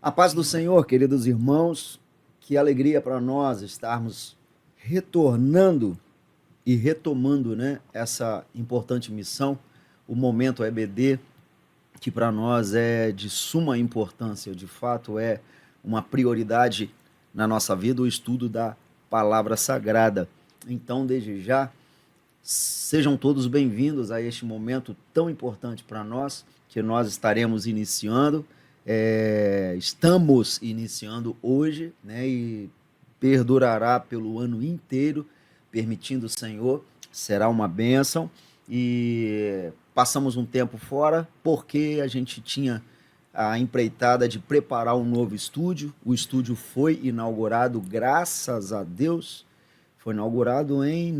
A paz do Senhor, queridos irmãos, que alegria para nós estarmos retornando e retomando, essa importante missão, o Momento EBD, que para nós é de suma importância, de fato é uma prioridade na nossa vida, o estudo da Palavra Sagrada. Então, desde já, sejam todos bem-vindos a este momento tão importante para nós, que nós estaremos iniciando. Estamos iniciando hoje, e perdurará pelo ano inteiro, permitindo o Senhor, será uma bênção. E passamos um tempo fora porque a gente tinha a empreitada de preparar um novo estúdio. O estúdio foi inaugurado, graças a Deus, foi inaugurado em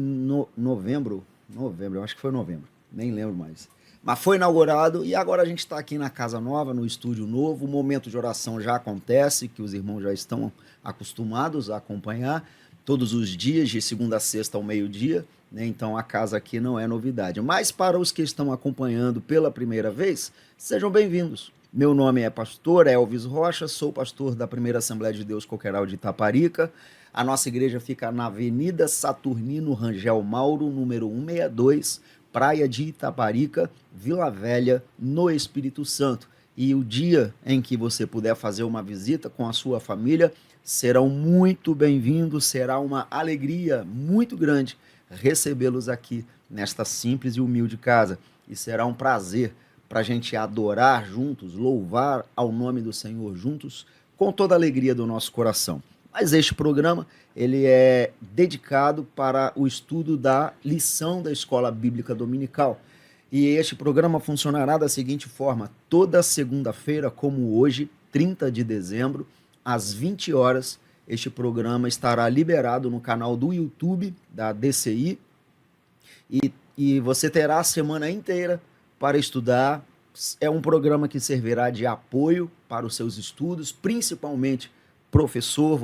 novembro, eu acho que foi novembro, nem lembro mais. Mas foi inaugurado e agora a gente está aqui na casa nova, no estúdio novo. O momento de oração já acontece, que os irmãos já estão acostumados a acompanhar todos os dias, de segunda a sexta ao meio-dia, Então a casa aqui não é novidade. Mas para os que estão acompanhando pela primeira vez, sejam bem-vindos. Meu nome é pastor Elvis Rocha, sou pastor da Primeira Assembleia de Deus Coqueiral de Itaparica. A nossa igreja fica na Avenida Saturnino Rangel Mauro, número 162, Praia de Itaparica, Vila Velha, no Espírito Santo. E o dia em que você puder fazer uma visita com a sua família, serão muito bem-vindos, será uma alegria muito grande recebê-los aqui nesta simples e humilde casa. E será um prazer para a gente adorar juntos, louvar ao nome do Senhor juntos, com toda a alegria do nosso coração. Mas este programa, ele é dedicado para o estudo da lição da Escola Bíblica Dominical. E este programa funcionará da seguinte forma: toda segunda-feira, como hoje, 30 de dezembro, às 20 horas, este programa estará liberado no canal do YouTube da DCI e você terá a semana inteira para estudar. É um programa que servirá de apoio para os seus estudos, principalmente professor,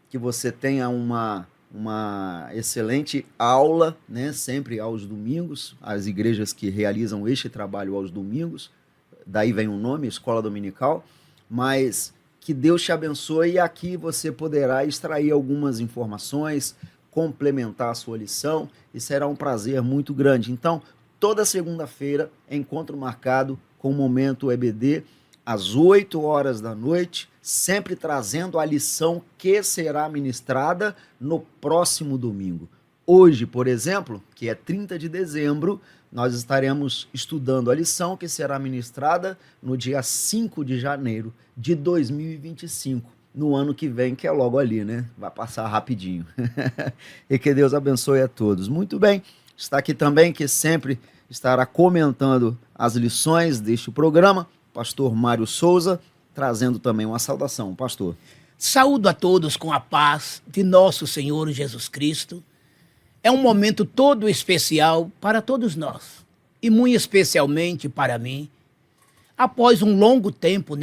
que você tenha uma excelente aula, sempre aos domingos, as igrejas que realizam este trabalho aos domingos, daí vem o nome, Escola Dominical, mas que Deus te abençoe e aqui você poderá extrair algumas informações, complementar a sua lição e será um prazer muito grande. Então, toda segunda-feira, encontro marcado com o Momento EBD, às 8 horas da noite, sempre trazendo a lição que será ministrada no próximo domingo. Hoje, por exemplo, que é 30 de dezembro, nós estaremos estudando a lição que será ministrada no dia 5 de janeiro de 2025, no ano que vem, que é logo ali, Vai passar rapidinho. E que Deus abençoe a todos. Muito bem, está aqui também, que sempre estará comentando as lições deste programa, pastor Mário Souza, trazendo também uma saudação. Pastor. Saúdo a todos com a paz de nosso Senhor Jesus Cristo. É um momento todo especial para todos nós, e muito especialmente para mim. Após um longo tempo,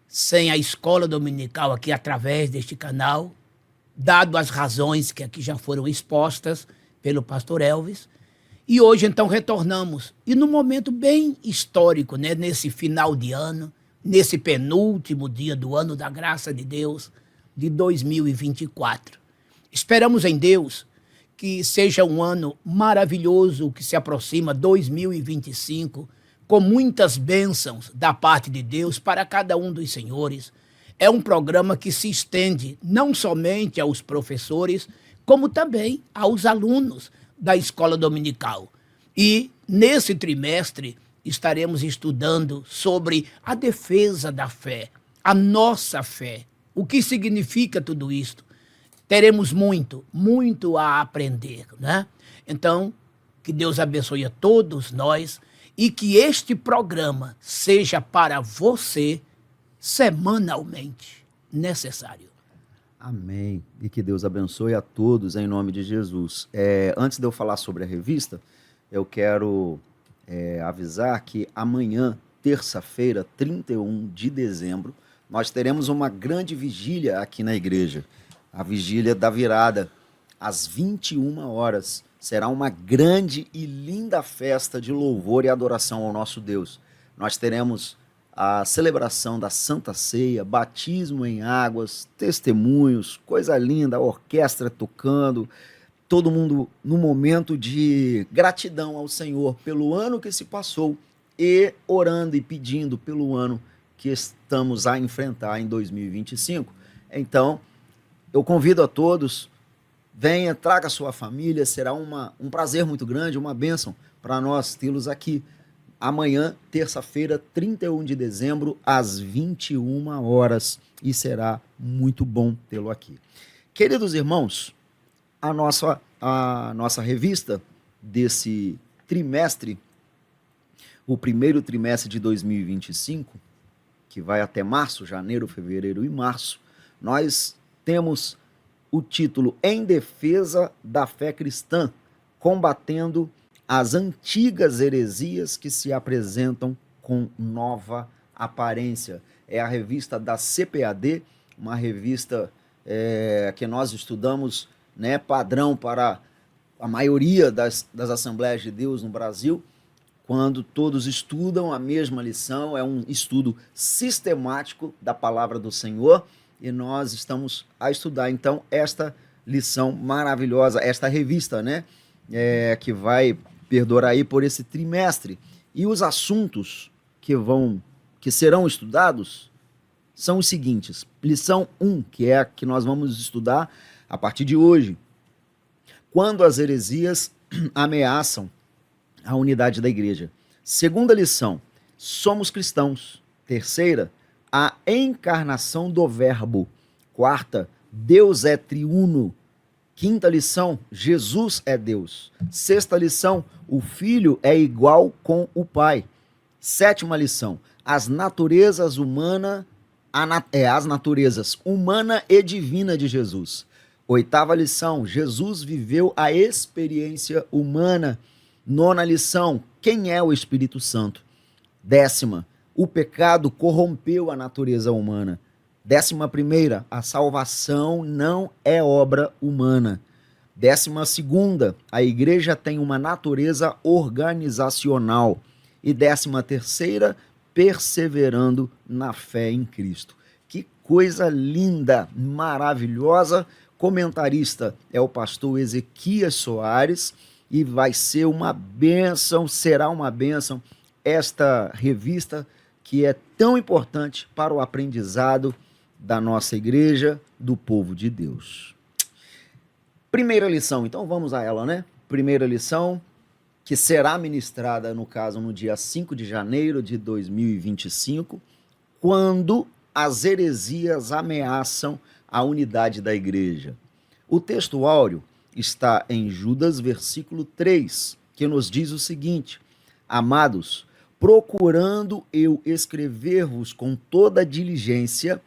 sem a escola dominical aqui através deste canal, dado as razões que aqui já foram expostas pelo pastor Elvis, e hoje então retornamos, e num momento bem histórico, nesse final de ano, nesse penúltimo dia do ano da graça de Deus, de 2024. Esperamos em Deus que seja um ano maravilhoso que se aproxima, 2025, com muitas bênçãos da parte de Deus para cada um dos senhores. É um programa que se estende não somente aos professores, como também aos alunos da escola dominical. E nesse trimestre estaremos estudando sobre a defesa da fé, a nossa fé. O que significa tudo isto? Teremos muito a aprender, Então, que Deus abençoe a todos nós e que este programa seja para você semanalmente necessário. Amém. E que Deus abençoe a todos em nome de Jesus. Antes de eu falar sobre a revista, eu quero avisar que amanhã, terça-feira, 31 de dezembro, nós teremos uma grande vigília aqui na igreja. A vigília da virada, às 21 horas. Será uma grande e linda festa de louvor e adoração ao nosso Deus. Nós teremos a celebração da Santa Ceia, batismo em águas, testemunhos, coisa linda, a orquestra tocando, todo mundo num momento de gratidão ao Senhor pelo ano que se passou e orando e pedindo pelo ano que estamos a enfrentar em 2025. Então, eu convido a todos, venha, traga a sua família, será um prazer muito grande, uma bênção para nós tê-los aqui. Amanhã, terça-feira, 31 de dezembro, às 21 horas, e será muito bom tê-lo aqui. Queridos irmãos, a nossa revista desse trimestre, o primeiro trimestre de 2025, que vai até março, janeiro, fevereiro e março, nós temos o título Em Defesa da Fé Cristã, combatendo as antigas heresias que se apresentam com nova aparência. É a revista da CPAD, uma revista que nós estudamos, né, padrão para a maioria das Assembleias de Deus no Brasil, quando todos estudam a mesma lição, é um estudo sistemático da Palavra do Senhor, e nós estamos a estudar, então, esta lição maravilhosa, esta revista, né, que vai perdurar aí por esse trimestre. E os assuntos que serão estudados são os seguintes. Lição 1, que é a que nós vamos estudar a partir de hoje. Quando as heresias ameaçam a unidade da igreja. Segunda lição, somos cristãos. Terceira, a encarnação do Verbo. Quarta, Deus é triuno. Quinta lição, Jesus é Deus. Sexta lição, o Filho é igual com o Pai. Sétima lição, as naturezas humana e divina de Jesus. Oitava lição, Jesus viveu a experiência humana. Nona lição, quem é o Espírito Santo? Décima, o pecado corrompeu a natureza humana. 11ª, a salvação não é obra humana. 12ª, a igreja tem uma natureza organizacional. E 13ª, perseverando na fé em Cristo. Que coisa linda, maravilhosa. Comentarista é o pastor Ezequias Soares e vai ser uma bênção, será uma bênção esta revista que é tão importante para o aprendizado da nossa igreja, do povo de Deus. Primeira lição, então vamos a ela, né? Primeira lição, que será ministrada, no caso, no dia 5 de janeiro de 2025, quando as heresias ameaçam a unidade da igreja. O texto áureo está em Judas, versículo 3, que nos diz o seguinte: Amados, procurando eu escrever-vos com toda diligência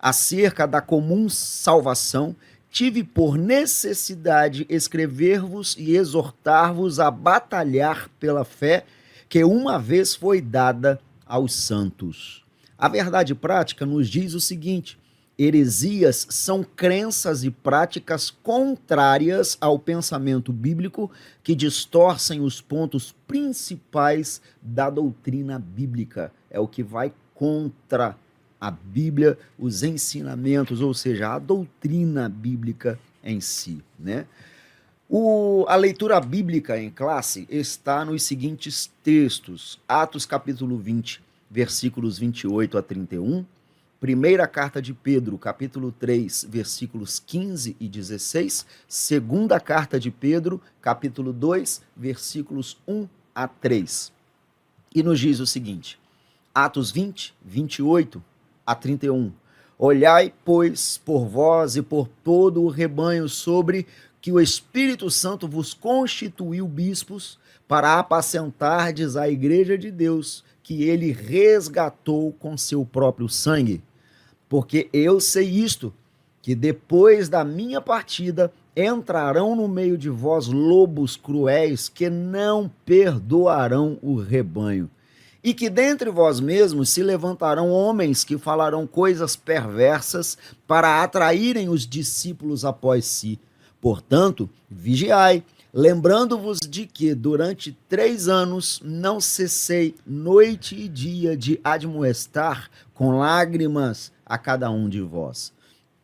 acerca da comum salvação, tive por necessidade escrever-vos e exortar-vos a batalhar pela fé que uma vez foi dada aos santos. A verdade prática nos diz o seguinte: heresias são crenças e práticas contrárias ao pensamento bíblico que distorcem os pontos principais da doutrina bíblica. É o que vai contra a Bíblia, os ensinamentos, ou seja, a doutrina bíblica em si, né? A leitura bíblica em classe está nos seguintes textos: Atos capítulo 20, versículos 28 a 31, Primeira Carta de Pedro, capítulo 3, versículos 15 e 16, Segunda Carta de Pedro, capítulo 2, versículos 1 a 3. E nos diz o seguinte: Atos 20, 28 a 31. Olhai, pois, por vós e por todo o rebanho sobre que o Espírito Santo vos constituiu bispos para apacentardes a igreja de Deus, que ele resgatou com seu próprio sangue. Porque eu sei isto, que depois da minha partida entrarão no meio de vós lobos cruéis que não perdoarão o rebanho. E que dentre vós mesmos se levantarão homens que falarão coisas perversas para atraírem os discípulos após si. Portanto, vigiai, lembrando-vos de que durante 3 anos não cessei noite e dia de admoestar com lágrimas a cada um de vós.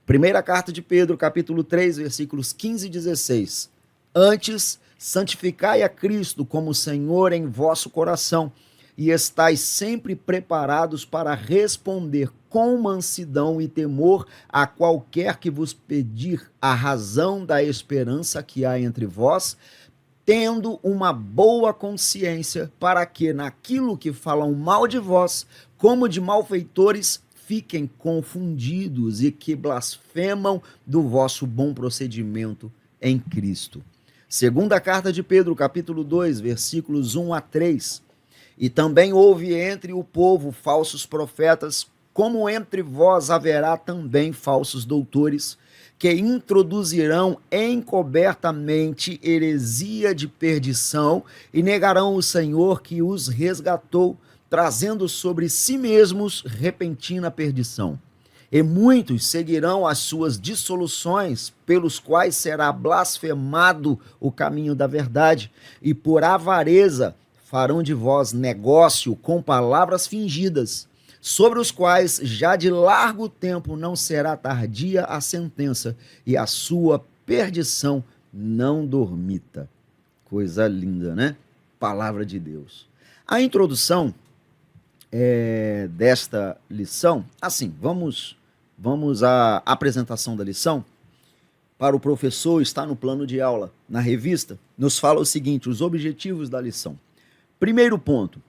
Primeira carta de Pedro, capítulo 3, versículos 15 e 16. Antes, santificai a Cristo como Senhor em vosso coração, e estais sempre preparados para responder com mansidão e temor a qualquer que vos pedir a razão da esperança que há entre vós, tendo uma boa consciência, para que naquilo que falam mal de vós, como de malfeitores, fiquem confundidos e que blasfemam do vosso bom procedimento em Cristo. Segunda carta de Pedro, capítulo 2, versículos 1 a 3. E também houve entre o povo falsos profetas, como entre vós haverá também falsos doutores, que introduzirão encobertamente heresia de perdição e negarão o Senhor que os resgatou, trazendo sobre si mesmos repentina perdição. E muitos seguirão as suas dissoluções, pelos quais será blasfemado o caminho da verdade, e por avareza farão de vós negócio com palavras fingidas, sobre os quais já de largo tempo não será tardia a sentença, e a sua perdição não dormita. Coisa linda, né? Palavra de Deus. A introdução desta lição, assim, vamos à apresentação da lição. Para o professor, está no plano de aula, na revista, nos fala o seguinte: os objetivos da lição. Primeiro ponto,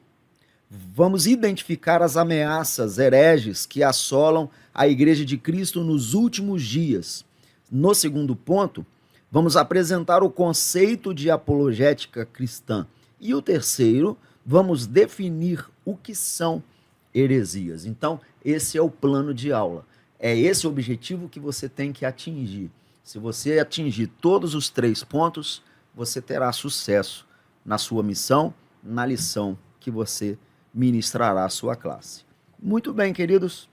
vamos identificar as ameaças hereges que assolam a Igreja de Cristo nos últimos dias. No segundo ponto, vamos apresentar o conceito de apologética cristã. E o terceiro, vamos definir o que são heresias. Então, esse é o plano de aula. É esse o objetivo que você tem que atingir. Se você atingir todos os 3 pontos, você terá sucesso na sua missão, na lição que você ministrará à sua classe. Muito bem, queridos.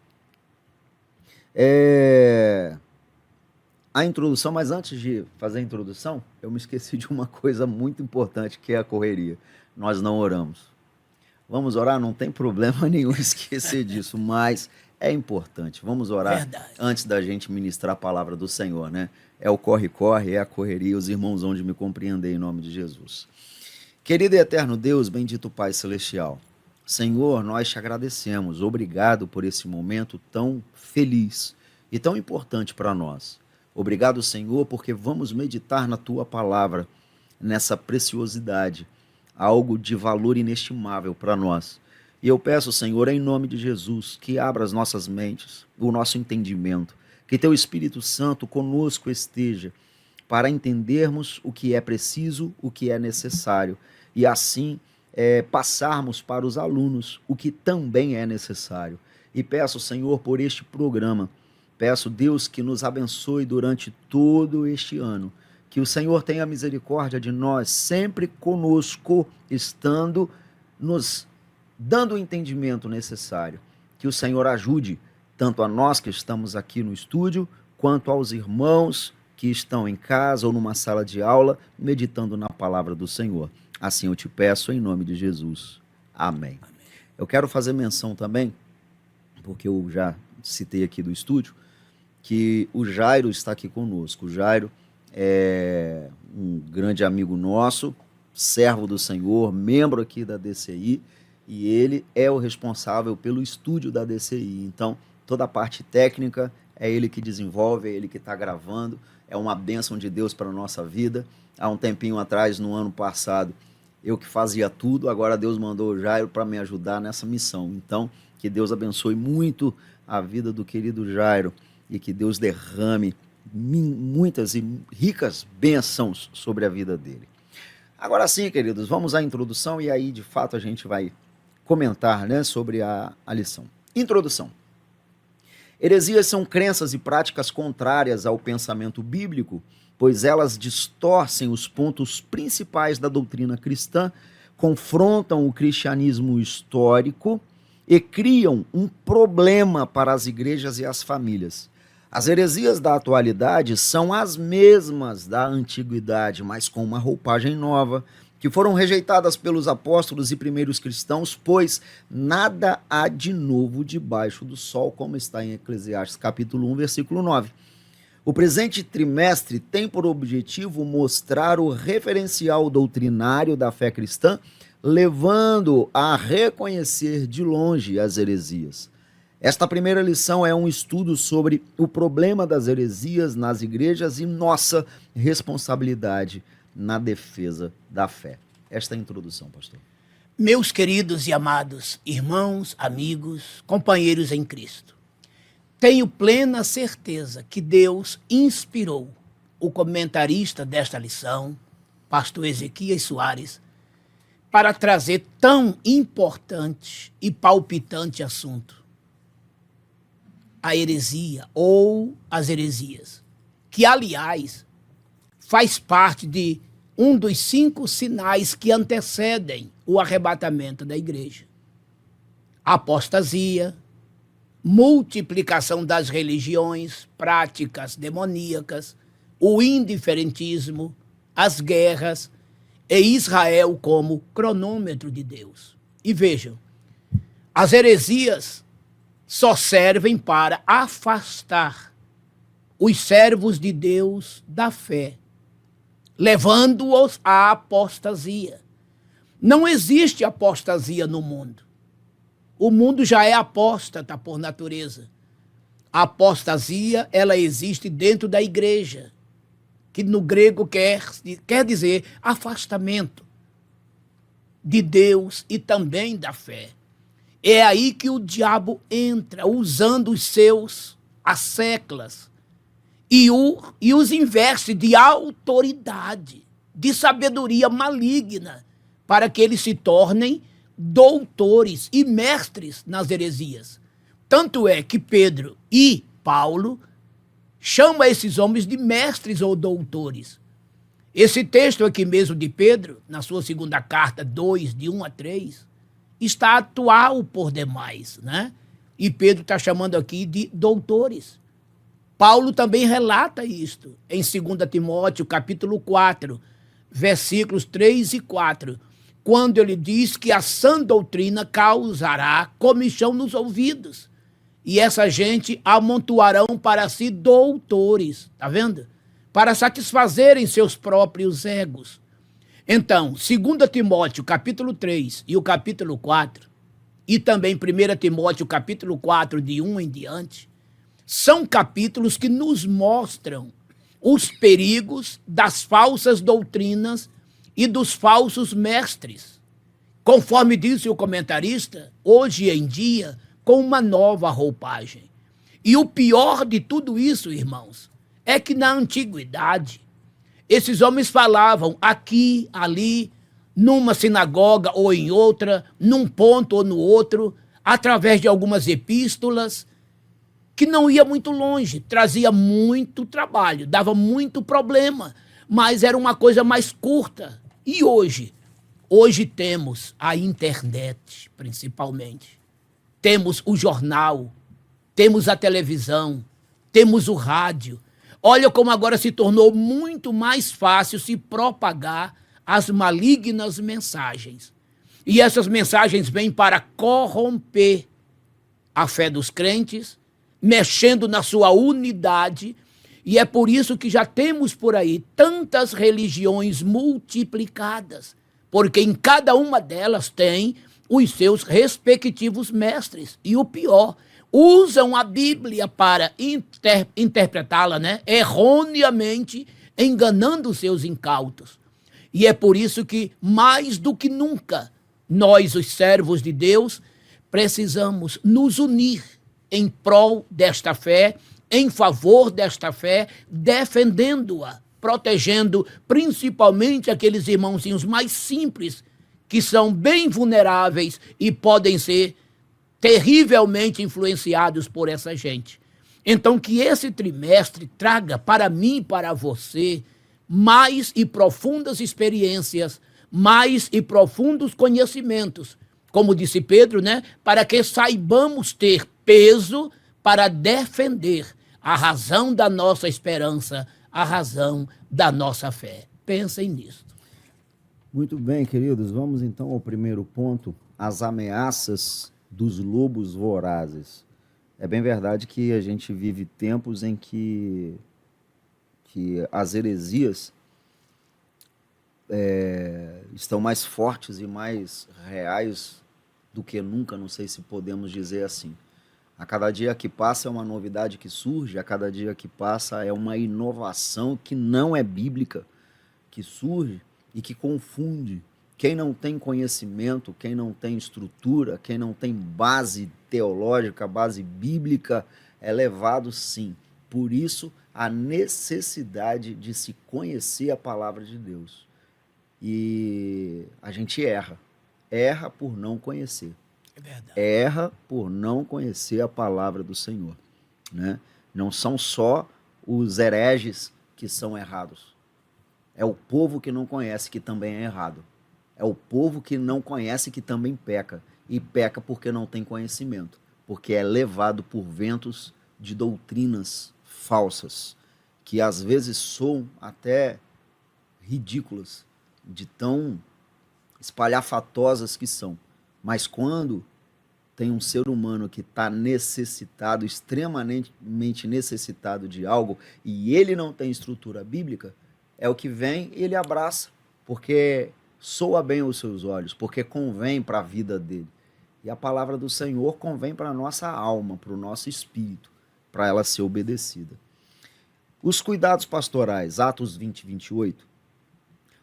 A introdução, mas antes de fazer a introdução, eu me esqueci de uma coisa muito importante, que é a correria. Nós não oramos. Vamos orar? Não tem problema nenhum esquecer disso, mas é importante. Vamos orar. Verdade. Antes da gente ministrar a palavra do Senhor, né? É o corre-corre, é a correria. Os irmãos vão de me compreender em nome de Jesus. Querido e eterno Deus, bendito Pai Celestial, Senhor, nós te agradecemos. Obrigado por esse momento tão feliz e tão importante para nós. Obrigado, Senhor, porque vamos meditar na Tua palavra, nessa preciosidade, algo de valor inestimável para nós. E eu peço, Senhor, em nome de Jesus, que abra as nossas mentes, o nosso entendimento, que Teu Espírito Santo conosco esteja, para entendermos o que é preciso, o que é necessário, e assim passarmos para os alunos o que também é necessário. E peço, Senhor, por este programa, peço, Deus, que nos abençoe durante todo este ano, que o Senhor tenha misericórdia de nós, sempre conosco, estando nos dando o entendimento necessário, que o Senhor ajude tanto a nós que estamos aqui no estúdio, quanto aos irmãos que estão em casa ou numa sala de aula, meditando na palavra do Senhor. Assim eu te peço em nome de Jesus. Amém. Eu quero fazer menção também, porque eu já citei aqui do estúdio, que o Jairo está aqui conosco. O Jairo é um grande amigo nosso, servo do Senhor, membro aqui da DCI, e ele é o responsável pelo estúdio da DCI. Então, toda a parte técnica é ele que desenvolve, é ele que está gravando. É uma bênção de Deus para a nossa vida. Há um tempinho atrás, no ano passado, eu que fazia tudo, agora Deus mandou o Jairo para me ajudar nessa missão. Então, que Deus abençoe muito a vida do querido Jairo e que Deus derrame muitas e ricas bênçãos sobre a vida dele. Agora sim, queridos, vamos à introdução e aí, de fato, a gente vai comentar, né, sobre a lição. Introdução. Heresias são crenças e práticas contrárias ao pensamento bíblico, pois elas distorcem os pontos principais da doutrina cristã, confrontam o cristianismo histórico e criam um problema para as igrejas e as famílias. As heresias da atualidade são as mesmas da antiguidade, mas com uma roupagem nova, que foram rejeitadas pelos apóstolos e primeiros cristãos, pois nada há de novo debaixo do sol, como está em Eclesiastes capítulo 1, versículo 9. O presente trimestre tem por objetivo mostrar o referencial doutrinário da fé cristã, levando a reconhecer de longe as heresias. Esta primeira lição é um estudo sobre o problema das heresias nas igrejas e nossa responsabilidade na defesa da fé. Esta é a introdução, pastor. Meus queridos e amados irmãos, amigos, companheiros em Cristo, tenho plena certeza que Deus inspirou o comentarista desta lição, pastor Ezequias Soares, para trazer tão importante e palpitante assunto: a heresia ou as heresias, que, aliás, faz parte de um dos 5 sinais que antecedem o arrebatamento da igreja: a apostasia, multiplicação das religiões, práticas demoníacas, o indiferentismo, as guerras e Israel como cronômetro de Deus. E vejam, as heresias só servem para afastar os servos de Deus da fé, levando-os à apostasia. Não existe apostasia no mundo. O mundo já é apóstata por natureza. A apostasia, ela existe dentro da igreja, que no grego quer dizer afastamento de Deus e também da fé. É aí que o diabo entra, usando os seus asseclas, e os investe de autoridade, de sabedoria maligna, para que eles se tornem doutores e mestres nas heresias. Tanto é que Pedro e Paulo chamam esses homens de mestres ou doutores. Esse texto aqui mesmo de Pedro, na sua segunda carta, 2, de 1 a 3, está atual por demais, né? E Pedro está chamando aqui de doutores. Paulo também relata isto em 2 Timóteo, capítulo 4, versículos 3 e 4, quando ele diz que a sã doutrina causará comichão nos ouvidos, e essa gente amontoarão para si doutores, tá vendo? Para satisfazerem seus próprios egos. Então, 2 Timóteo, capítulo 3 e o capítulo 4, e também 1 Timóteo, capítulo 4, de 1 em diante, são capítulos que nos mostram os perigos das falsas doutrinas e dos falsos mestres. Conforme disse o comentarista, hoje em dia, com uma nova roupagem. E o pior de tudo isso, irmãos, é que na antiguidade, esses homens falavam aqui, ali, numa sinagoga ou em outra, num ponto ou no outro, através de algumas epístolas, que não ia muito longe, trazia muito trabalho, dava muito problema, mas era uma coisa mais curta. E hoje? Hoje temos a internet, principalmente. Temos o jornal, temos a televisão, temos o rádio. Olha como agora se tornou muito mais fácil se propagar as malignas mensagens. E essas mensagens vêm para corromper a fé dos crentes, mexendo na sua unidade, e é por isso que já temos por aí tantas religiões multiplicadas, porque em cada uma delas tem os seus respectivos mestres. E o pior, usam a Bíblia para interpretá-la, né, erroneamente, enganando os seus incautos. E é por isso que, mais do que nunca, nós, os servos de Deus, precisamos nos unir em prol desta fé, em favor desta fé, defendendo-a, protegendo principalmente aqueles irmãozinhos mais simples, que são bem vulneráveis e podem ser terrivelmente influenciados por essa gente. Então, que esse trimestre traga para mim e para você mais e profundas experiências, mais e profundos conhecimentos, como disse Pedro, né? Para que saibamos ter peso para defender a razão da nossa esperança, a razão da nossa fé. Pensem nisso. Muito bem, queridos. Vamos então ao primeiro ponto, as ameaças dos lobos vorazes. É bem verdade que a gente vive tempos em que as heresias estão mais fortes e mais reais do que nunca, não sei se podemos dizer assim. A cada dia que passa é uma novidade que surge, a cada dia que passa é uma inovação que não é bíblica, que surge e que confunde. Quem não tem conhecimento, quem não tem estrutura, quem não tem base teológica, base bíblica, é levado sim. Por isso, a necessidade de se conhecer a palavra de Deus. E a gente erra. Erra por não conhecer. É verdade. Erra por não conhecer a palavra do Senhor, né? Não são só os hereges que são errados. É o povo que não conhece que também é errado. É o povo que não conhece que também peca. E peca porque não tem conhecimento. Porque é levado por ventos de doutrinas falsas, que às vezes soam até ridículas, de tão espalhafatosas que são. Mas quando tem um ser humano que está necessitado, extremamente necessitado de algo, e ele não tem estrutura bíblica, é o que vem e ele abraça, porque soa bem aos seus olhos, porque convém para a vida dele. E a palavra do Senhor convém para a nossa alma, para o nosso espírito, para ela ser obedecida. Os cuidados pastorais, Atos 20, 28.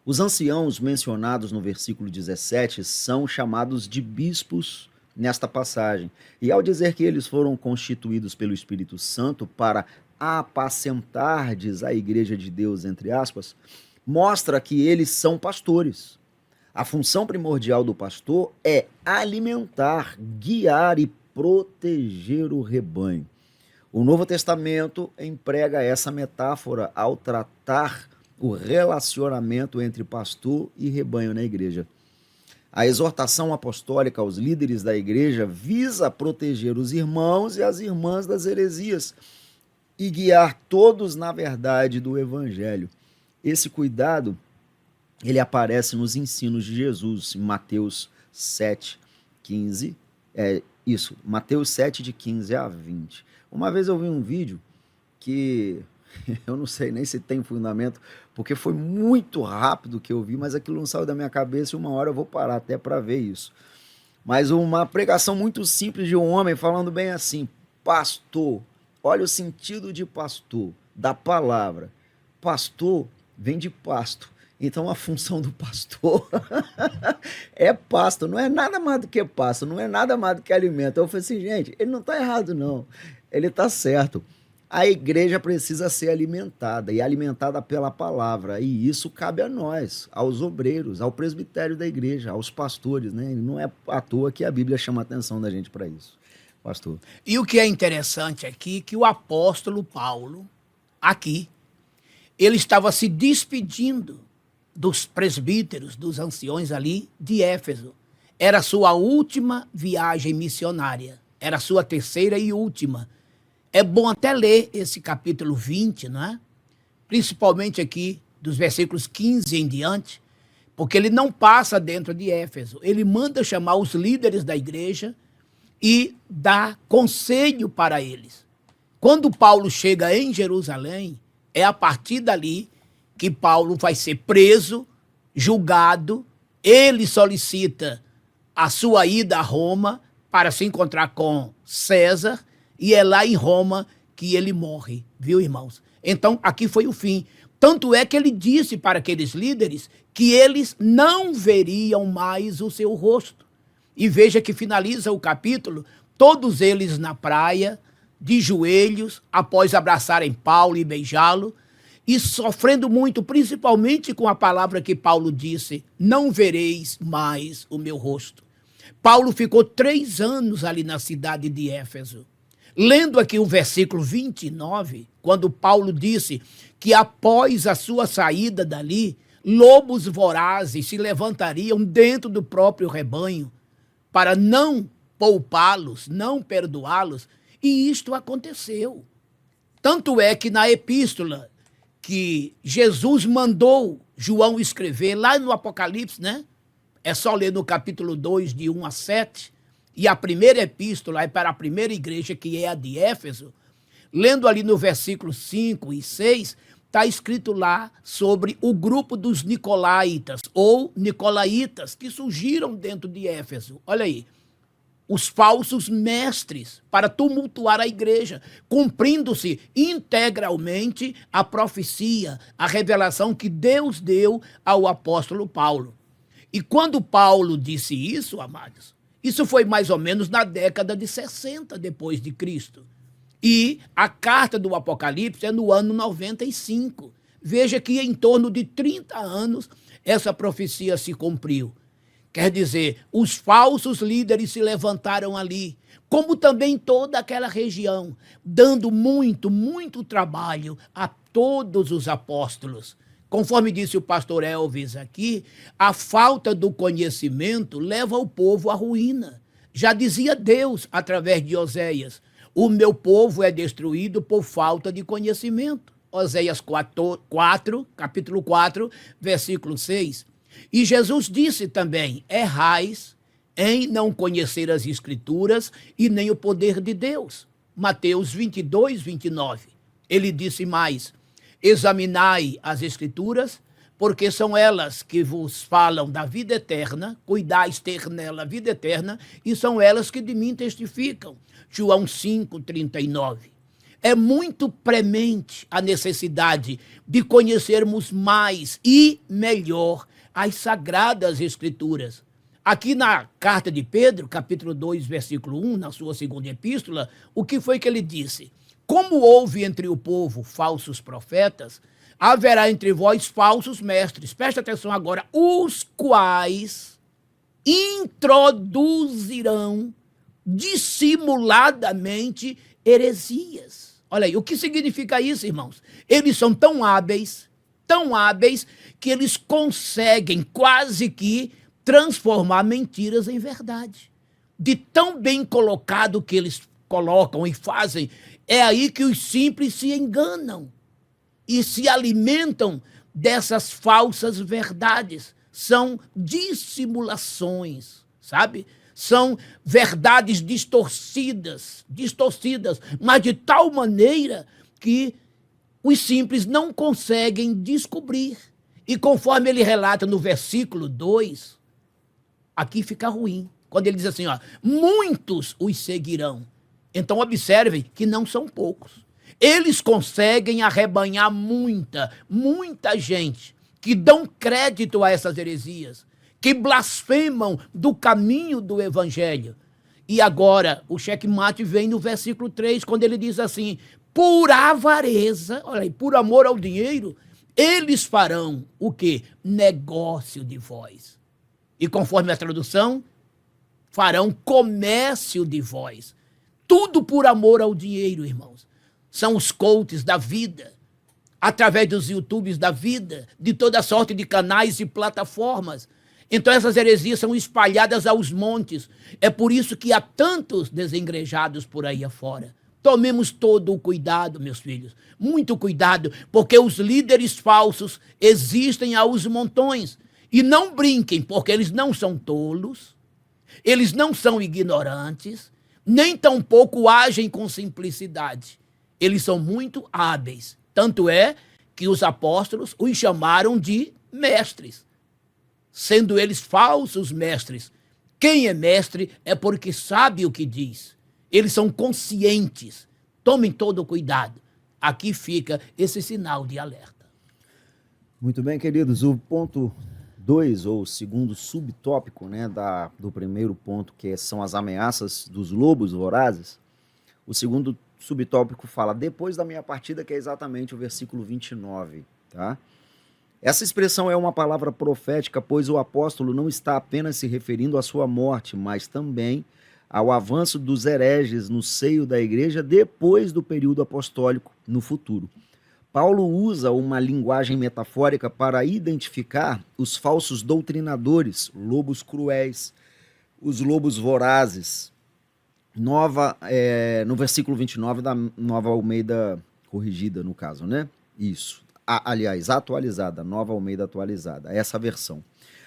Os anciãos mencionados no versículo 17 são chamados de bispos nesta passagem. E ao dizer que eles foram constituídos pelo Espírito Santo para apacentardes a igreja de Deus, entre aspas, mostra que eles são pastores. A função primordial do pastor é alimentar, guiar e proteger o rebanho. O Novo Testamento emprega essa metáfora ao tratar o relacionamento entre pastor e rebanho na igreja. A exortação apostólica aos líderes da igreja visa proteger os irmãos e as irmãs das heresias e guiar todos na verdade do evangelho. Esse cuidado, ele aparece nos ensinos de Jesus, em Mateus 7, 15, Mateus 7, de 15 a 20. Uma vez eu vi um vídeo que eu não sei nem se tem fundamento, porque foi muito rápido que eu vi, mas aquilo não saiu da minha cabeça e uma hora eu vou parar até para ver isso. Mas uma pregação muito simples de um homem falando bem assim: pastor, olha o sentido de pastor, da palavra. Pastor vem de pasto. Então a função do pastor é pasto, não é nada mais do que pasto, não é nada mais do que alimento. Eu falei assim, gente, ele não está errado não, ele está certo. A igreja precisa ser alimentada, e alimentada pela palavra, e isso cabe a nós, aos obreiros, ao presbitério da igreja, aos pastores, né? Não é à toa que a Bíblia chama a atenção da gente para isso, pastor. E o que é interessante aqui, que o apóstolo Paulo, aqui, ele estava se despedindo dos presbíteros, dos anciões ali de Éfeso. Era a sua última viagem missionária, era a sua terceira e última. É bom até ler esse capítulo 20, não é? Principalmente aqui, dos versículos 15 em diante, porque ele não passa dentro de Éfeso. Ele manda chamar os líderes da igreja e dá conselho para eles. Quando Paulo chega em Jerusalém, é a partir dali que Paulo vai ser preso, julgado. Ele solicita a sua ida a Roma para se encontrar com César, e é lá em Roma que ele morre, viu, irmãos? Então, aqui foi o fim. Tanto é que ele disse para aqueles líderes que eles não veriam mais o seu rosto. E veja que finaliza o capítulo, todos eles na praia, de joelhos, após abraçarem Paulo e beijá-lo, e sofrendo muito, principalmente com a palavra que Paulo disse, não vereis mais o meu rosto. Paulo ficou 3 anos ali na cidade de Éfeso. Lendo aqui o versículo 29, quando Paulo disse que após a sua saída dali, lobos vorazes se levantariam dentro do próprio rebanho para não poupá-los, não perdoá-los, e isto aconteceu. Tanto é que na epístola que Jesus mandou João escrever, lá no Apocalipse, né? É só ler no capítulo 2, de 1 a 7, e a primeira epístola é para a primeira igreja, que é a de Éfeso. Lendo ali no versículo 5 e 6, está escrito lá sobre o grupo dos nicolaítas, ou nicolaítas, que surgiram dentro de Éfeso. Olha aí, os falsos mestres para tumultuar a igreja, cumprindo-se integralmente a profecia, a revelação que Deus deu ao apóstolo Paulo. E quando Paulo disse isso, amados, isso foi mais ou menos na década de 60 depois de Cristo. E a carta do Apocalipse é no ano 95. Veja que em torno de 30 anos essa profecia se cumpriu. Quer dizer, os falsos líderes se levantaram ali, como também toda aquela região, dando muito trabalho a todos os apóstolos. Conforme disse o pastor Elvis aqui, a falta do conhecimento leva o povo à ruína. Já dizia Deus através de Oséias: o meu povo é destruído por falta de conhecimento. Oséias 4, capítulo 4, versículo 6. E Jesus disse também: errais em não conhecer as Escrituras e nem o poder de Deus. Mateus 22, 29. Ele disse mais: examinai as Escrituras, porque são elas que vos falam da vida eterna, cuidais ter nela a vida eterna, e são elas que de mim testificam. João 5, 39. É muito premente a necessidade de conhecermos mais e melhor as Sagradas Escrituras. Aqui na carta de Pedro, capítulo 2, versículo 1, na sua segunda epístola, o que foi que ele disse? Como houve entre o povo falsos profetas, haverá entre vós falsos mestres. Presta atenção agora, os quais introduzirão dissimuladamente heresias. Olha aí, o que significa isso, irmãos? Eles são tão hábeis, que eles conseguem quase que transformar mentiras em verdade. De tão bem colocado que eles colocam e fazem, é aí que os simples se enganam e se alimentam dessas falsas verdades. São dissimulações, sabe? São verdades distorcidas, mas de tal maneira que os simples não conseguem descobrir. E conforme ele relata no versículo 2, aqui fica ruim. Quando ele diz assim, ó, muitos os seguirão. Então observem que não são poucos. Eles conseguem arrebanhar muita gente que dão crédito a essas heresias, que blasfemam do caminho do evangelho. E agora o checkmate vem no versículo 3, quando ele diz assim: por avareza, olha aí, por amor ao dinheiro, eles farão o quê? Negócio de vós. E conforme a tradução, farão comércio de vós. Tudo por amor ao dinheiro, irmãos. São os coaches da vida, através dos YouTubes da vida, de toda sorte de canais e plataformas. Então essas heresias são espalhadas aos montes. É por isso que há tantos desengrejados por aí afora. Tomemos todo o cuidado, meus filhos, muito cuidado, porque os líderes falsos existem aos montões. E não brinquem, porque eles não são tolos, eles não são ignorantes, nem tampouco agem com simplicidade. Eles são muito hábeis. Tanto é que os apóstolos os chamaram de mestres, sendo eles falsos mestres. Quem é mestre é porque sabe o que diz. Eles são conscientes. Tomem todo o cuidado. Aqui fica esse sinal de alerta. Muito bem, queridos. O ponto 2, ou segundo subtópico, né, do primeiro ponto, que são as ameaças dos lobos vorazes, o segundo subtópico fala depois da minha partida, que é exatamente o versículo 29, tá? Essa expressão é uma palavra profética, pois o apóstolo não está apenas se referindo à sua morte, mas também ao avanço dos hereges no seio da igreja depois do período apostólico no futuro. Paulo usa uma linguagem metafórica para identificar os falsos doutrinadores, lobos cruéis, os lobos vorazes. No versículo 29 da Nova Almeida corrigida no caso, né? Isso. Aliás, atualizada, Nova Almeida atualizada, essa versão.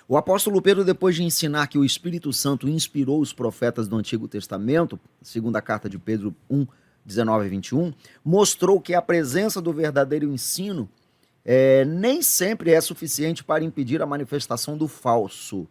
O apóstolo Pedro, depois de ensinar que o Espírito Santo inspirou os profetas do Antigo Testamento, segundo a carta de Pedro 1, 19 e 21, mostrou que a presença do verdadeiro ensino nem sempre é suficiente para impedir a manifestação do falso.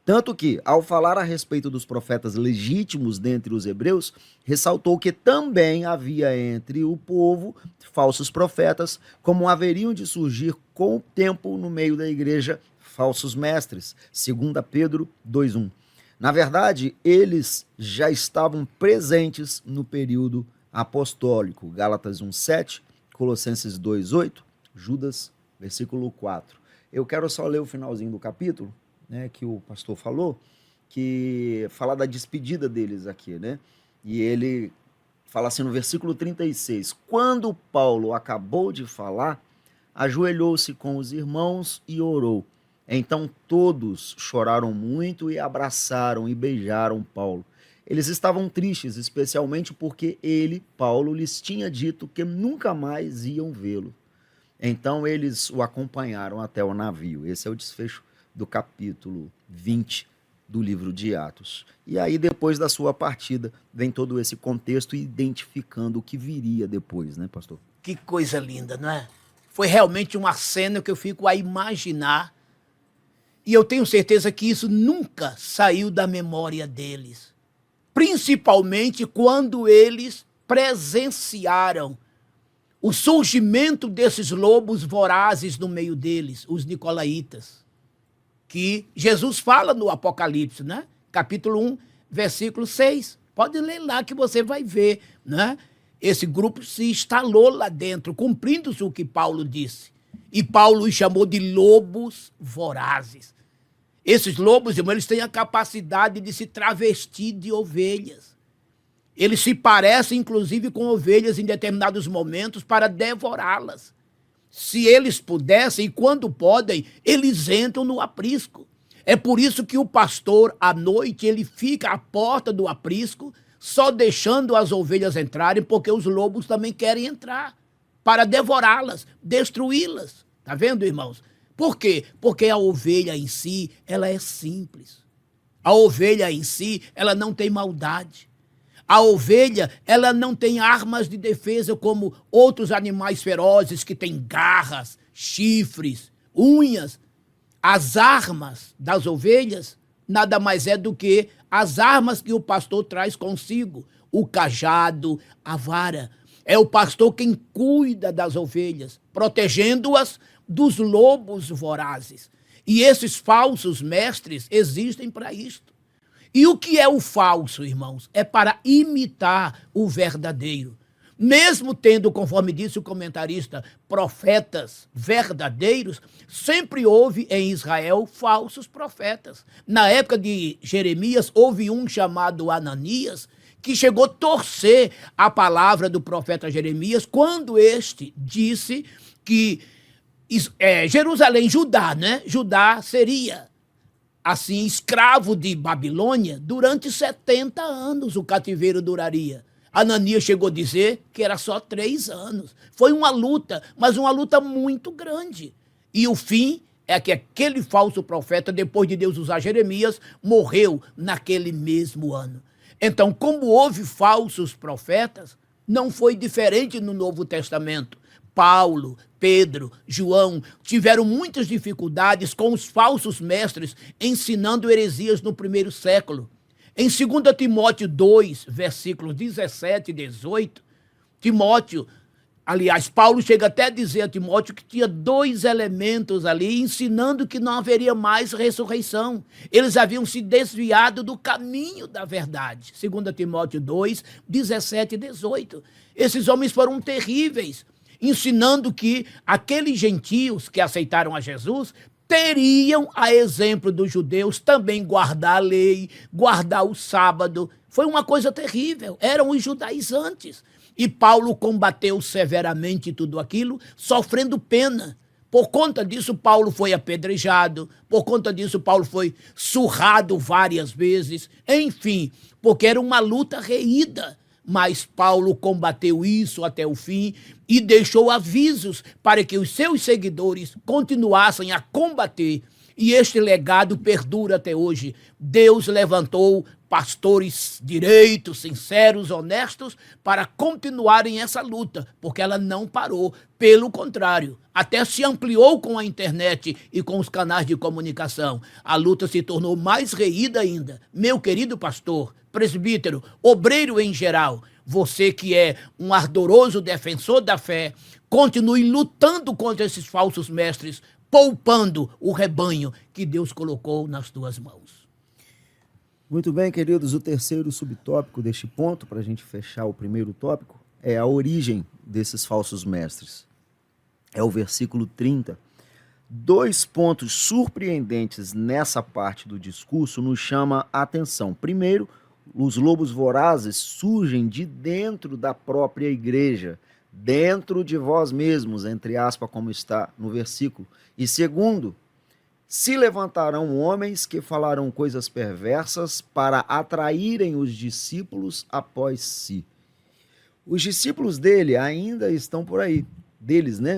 Tanto que, ao falar a respeito dos profetas legítimos dentre os hebreus, ressaltou que também havia entre o povo falsos profetas, como haveriam de surgir com o tempo no meio da igreja falsos mestres, 2 Pedro 2:1. Na verdade, eles já estavam presentes no período apostólico, Gálatas 1:7, Colossenses 2:8, Judas, versículo 4. Eu quero só ler o finalzinho do capítulo, né, que o pastor falou, que fala da despedida deles aqui, né? E ele fala assim no versículo 36, quando Paulo acabou de falar, ajoelhou-se com os irmãos e orou. Então todos choraram muito e abraçaram e beijaram Paulo. Eles estavam tristes, especialmente porque ele, Paulo, lhes tinha dito que nunca mais iam vê-lo. Então eles o acompanharam até o navio. Esse é o desfecho do capítulo 20 do livro de Atos. E aí, depois da sua partida, vem todo esse contexto identificando o que viria depois, né, pastor? Que coisa linda, não é? Foi realmente uma cena que eu fico a imaginar. E eu tenho certeza que isso nunca saiu da memória deles. Principalmente quando eles presenciaram o surgimento desses lobos vorazes no meio deles, os nicolaítas, que Jesus fala no Apocalipse, né? Capítulo 1, versículo 6. Pode ler lá que você vai ver, né? Esse grupo se instalou lá dentro, cumprindo-se o que Paulo disse. E Paulo os chamou de lobos vorazes. Esses lobos, irmão, eles têm a capacidade de se travestir de ovelhas. Eles se parecem, inclusive, com ovelhas em determinados momentos para devorá-las. Se eles pudessem, e quando podem, eles entram no aprisco. É por isso que o pastor, à noite, ele fica à porta do aprisco, só deixando as ovelhas entrarem, porque os lobos também querem entrar, para devorá-las, destruí-las. Tá vendo, irmãos? Por quê? Porque a ovelha em si, ela é simples. A ovelha em si, ela não tem maldade. A ovelha, ela não tem armas de defesa como outros animais ferozes que têm garras, chifres, unhas. As armas das ovelhas nada mais é do que as armas que o pastor traz consigo. O cajado, a vara. É o pastor quem cuida das ovelhas, protegendo-as dos lobos vorazes. E esses falsos mestres existem para isto. E o que é o falso, irmãos? É para imitar o verdadeiro. Mesmo tendo, conforme disse o comentarista, profetas verdadeiros, sempre houve em Israel falsos profetas. Na época de Jeremias, houve um chamado Ananias, que chegou a torcer a palavra do profeta Jeremias, quando este disse que Jerusalém, Judá, né? Judá seria assim, escravo de Babilônia, durante 70 anos o cativeiro duraria. Ananias chegou a dizer que era só 3 anos. Foi uma luta, mas uma luta muito grande. E o fim é que aquele falso profeta, depois de Deus usar Jeremias, morreu naquele mesmo ano. Então, como houve falsos profetas, não foi diferente no Novo Testamento. Paulo, Pedro, João tiveram muitas dificuldades com os falsos mestres ensinando heresias no primeiro século. Em 2 Timóteo 2, versículos 17 e 18, Paulo chega até a dizer a Timóteo que tinha 2 elementos ali, ensinando que não haveria mais ressurreição. Eles haviam se desviado do caminho da verdade. 2 Timóteo 2, 17 e 18. Esses homens foram terríveis, ensinando que aqueles gentios que aceitaram a Jesus teriam, a exemplo dos judeus, também guardar a lei, guardar o sábado. Foi uma coisa terrível, eram os judaizantes. E Paulo combateu severamente tudo aquilo, sofrendo pena. Por conta disso, Paulo foi apedrejado, por conta disso, Paulo foi surrado várias vezes. Enfim, porque era uma luta reída. Mas Paulo combateu isso até o fim e deixou avisos para que os seus seguidores continuassem a combater. E este legado perdura até hoje. Deus levantou pastores direitos, sinceros, honestos, para continuarem essa luta, porque ela não parou. Pelo contrário, até se ampliou com a internet e com os canais de comunicação. A luta se tornou mais reída ainda. Meu querido pastor, presbítero, obreiro em geral, você que é um ardoroso defensor da fé, continue lutando contra esses falsos mestres, poupando o rebanho que Deus colocou nas tuas mãos. Muito bem, queridos, o terceiro subtópico deste ponto, para a gente fechar o primeiro tópico, é a origem desses falsos mestres. É o versículo 30. Dois pontos surpreendentes nessa parte do discurso nos chamam a atenção. Primeiro, os lobos vorazes surgem de dentro da própria igreja, dentro de vós mesmos, entre aspas, como está no versículo. E segundo, se levantarão homens que falarão coisas perversas para atraírem os discípulos após si. Os discípulos dele ainda estão por aí.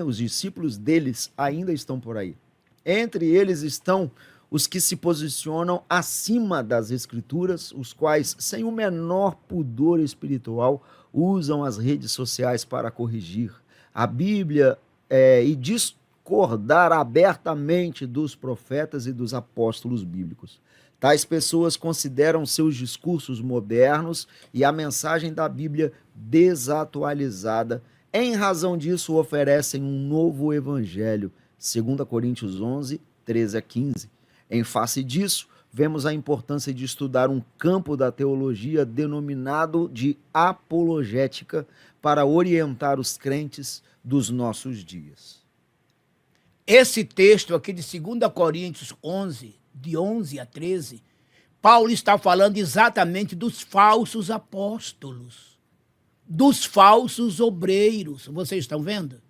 Os discípulos deles ainda estão por aí. Entre eles estão os que se posicionam acima das escrituras, os quais, sem o menor pudor espiritual, usam as redes sociais para corrigir a Bíblia e discordar abertamente dos profetas e dos apóstolos bíblicos. Tais pessoas consideram seus discursos modernos e a mensagem da Bíblia desatualizada. Em razão disso, oferecem um novo evangelho, 2 Coríntios 11, 13 a 15. Em face disso, vemos a importância de estudar um campo da teologia denominado de apologética para orientar os crentes dos nossos dias. Esse texto aqui de 2 Coríntios 11, de 11 a 13, Paulo está falando exatamente dos falsos apóstolos, dos falsos obreiros. Vocês estão vendo?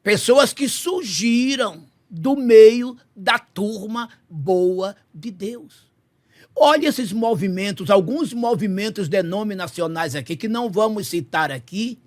Pessoas que surgiram do meio da turma boa de Deus. Olha esses movimentos, alguns movimentos denominacionais aqui, que não vamos citar aqui,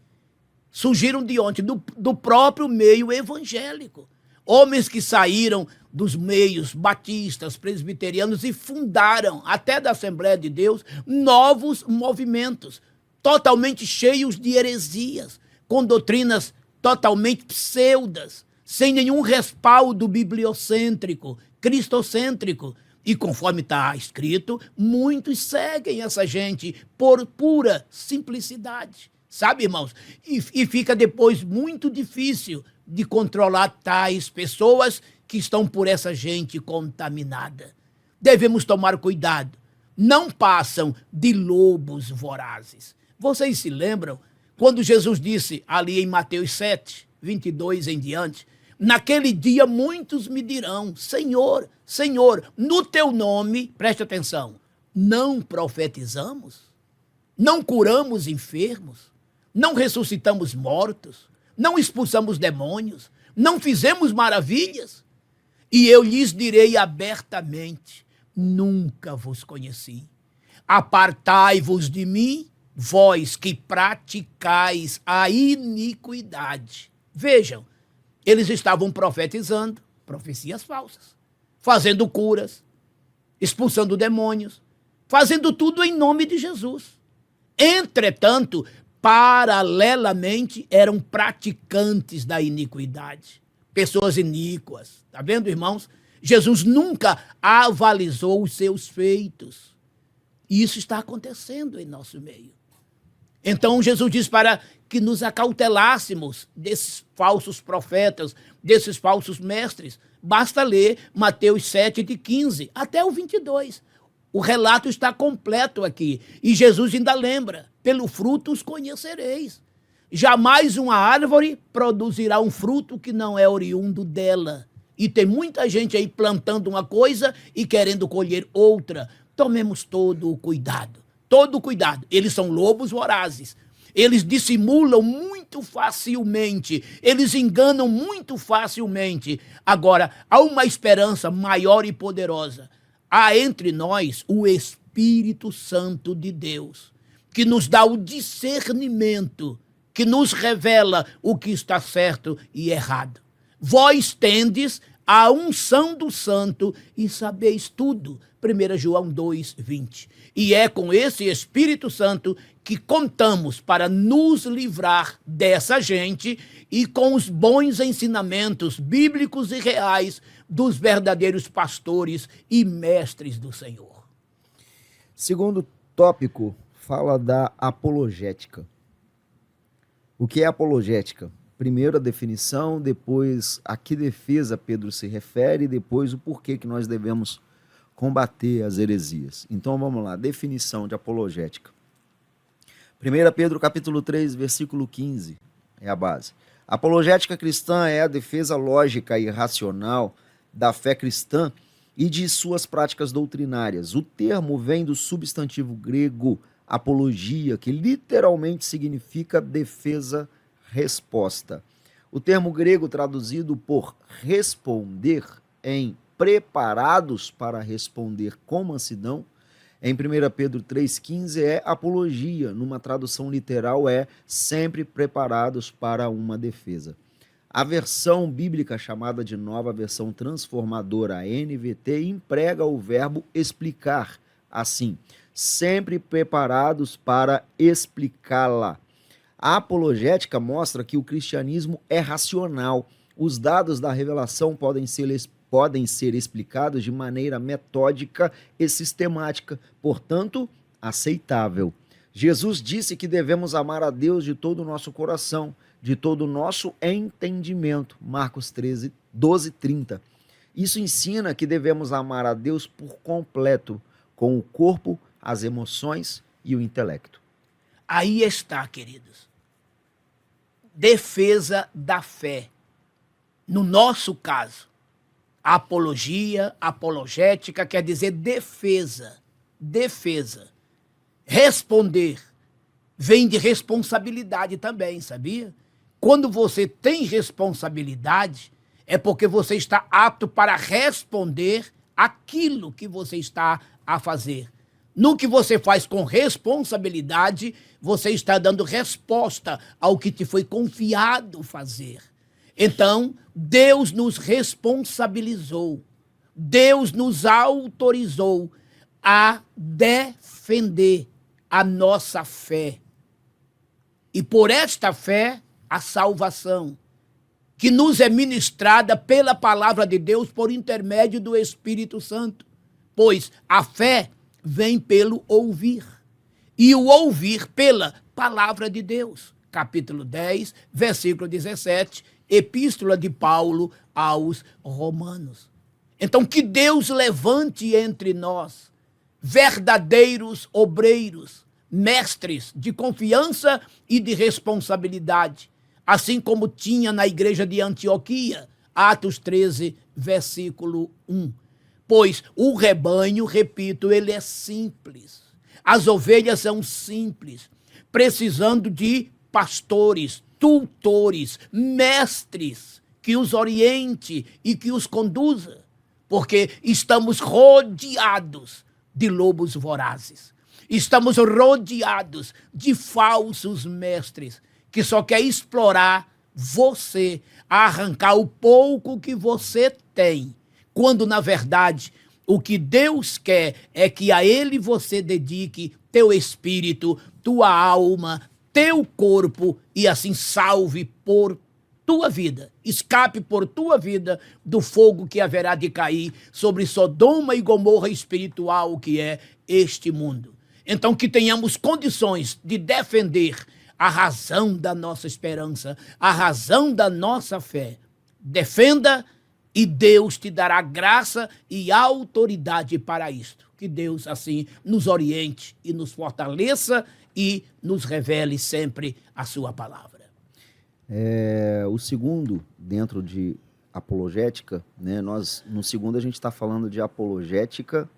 surgiram de onde? Do próprio meio evangélico. Homens que saíram dos meios batistas, presbiterianos e fundaram, até da Assembleia de Deus, novos movimentos, totalmente cheios de heresias, com doutrinas totalmente pseudas, sem nenhum respaldo bibliocêntrico, cristocêntrico. E conforme está escrito, muitos seguem essa gente por pura simplicidade. Sabe, irmãos? E fica depois muito difícil de controlar tais pessoas que estão por essa gente contaminada. Devemos tomar cuidado. Não passam de lobos vorazes. Vocês se lembram quando Jesus disse ali em Mateus 7, 22 em diante, naquele dia muitos me dirão, Senhor, Senhor, no teu nome, preste atenção, não profetizamos? Não curamos enfermos? Não ressuscitamos mortos? Não expulsamos demônios? Não fizemos maravilhas? E eu lhes direi abertamente, nunca vos conheci. Apartai-vos de mim, vós que praticais a iniquidade. Vejam, eles estavam profetizando, profecias falsas, fazendo curas, expulsando demônios, fazendo tudo em nome de Jesus. Entretanto, paralelamente, eram praticantes da iniquidade, pessoas iníquas. Está vendo, irmãos? Jesus nunca avalizou os seus feitos. E isso está acontecendo em nosso meio. Então, Jesus diz para que nos acautelássemos desses falsos profetas, desses falsos mestres. Basta ler Mateus 7, de 15 até o 22. O relato está completo aqui. E Jesus ainda lembra, pelo fruto os conhecereis. Jamais uma árvore produzirá um fruto que não é oriundo dela. E tem muita gente aí plantando uma coisa e querendo colher outra. Tomemos todo o cuidado. Todo o cuidado. Eles são lobos vorazes. Eles dissimulam muito facilmente. Eles enganam muito facilmente. Agora, há uma esperança maior e poderosa. Há entre nós o Espírito Santo de Deus. que nos dá o discernimento, que nos revela o que está certo e errado. Vós tendes a unção do santo e sabeis tudo. 1 João 2:20. E é com esse Espírito Santo que contamos para nos livrar dessa gente e com os bons ensinamentos bíblicos e reais dos verdadeiros pastores e mestres do Senhor. Segundo tópico, fala da apologética. O que é apologética? Primeiro a definição, depois a que defesa Pedro se refere, depois o porquê que nós devemos combater as heresias. Então vamos lá, definição de apologética. 1 Pedro capítulo 3, versículo 15, é a base. A apologética cristã é a defesa lógica e racional da fé cristã e de suas práticas doutrinárias. O termo vem do substantivo grego apologia, que literalmente significa defesa-resposta. O termo grego traduzido por responder em preparados para responder com mansidão, em 1 Pedro 3,15 é apologia, numa tradução literal é sempre preparados para uma defesa. A versão bíblica chamada de Nova Versão Transformadora, a NVT, emprega o verbo explicar, assim, sempre preparados para explicá-la. A apologética mostra que o cristianismo é racional. Os dados da revelação podem ser explicados de maneira metódica e sistemática, portanto, aceitável. Jesus disse que devemos amar a Deus de todo o nosso coração, de todo o nosso entendimento. Marcos 13, 12:30. Isso ensina que devemos amar a Deus por completo, com o corpo, as emoções e o intelecto. Aí está, queridos. Defesa da fé. No nosso caso, apologia, apologética, quer dizer defesa. Defesa. Responder vem de responsabilidade também, sabia? Quando você tem responsabilidade, é porque você está apto para responder aquilo que você está a fazer. No que você faz com responsabilidade, você está dando resposta ao que te foi confiado fazer. Então, Deus nos responsabilizou, Deus nos autorizou a defender a nossa fé. E por esta fé, a salvação, que nos é ministrada pela palavra de Deus por intermédio do Espírito Santo. Pois a fé vem pelo ouvir, e o ouvir pela palavra de Deus. Capítulo 10, versículo 17, Epístola de Paulo aos Romanos. Então, que Deus levante entre nós verdadeiros obreiros, mestres de confiança e de responsabilidade, assim como tinha na igreja de Antioquia, Atos 13, versículo 1. Pois o rebanho, repito, ele é simples. As ovelhas são simples, precisando de pastores, tutores, mestres, que os oriente e que os conduza, porque estamos rodeados de lobos vorazes. Estamos rodeados de falsos mestres, que só quer explorar você, arrancar o pouco que você tem, quando, na verdade, o que Deus quer é que a Ele você dedique teu espírito, tua alma, teu corpo, e assim salve por tua vida, escape por tua vida do fogo que haverá de cair sobre Sodoma e Gomorra espiritual que é este mundo. Então, que tenhamos condições de defender a razão da nossa esperança, a razão da nossa fé. Defenda e Deus te dará graça e autoridade para isto. Que Deus, assim, nos oriente e nos fortaleça e nos revele sempre a sua palavra. O segundo, dentro de apologética, né, no segundo a gente está falando de apologética,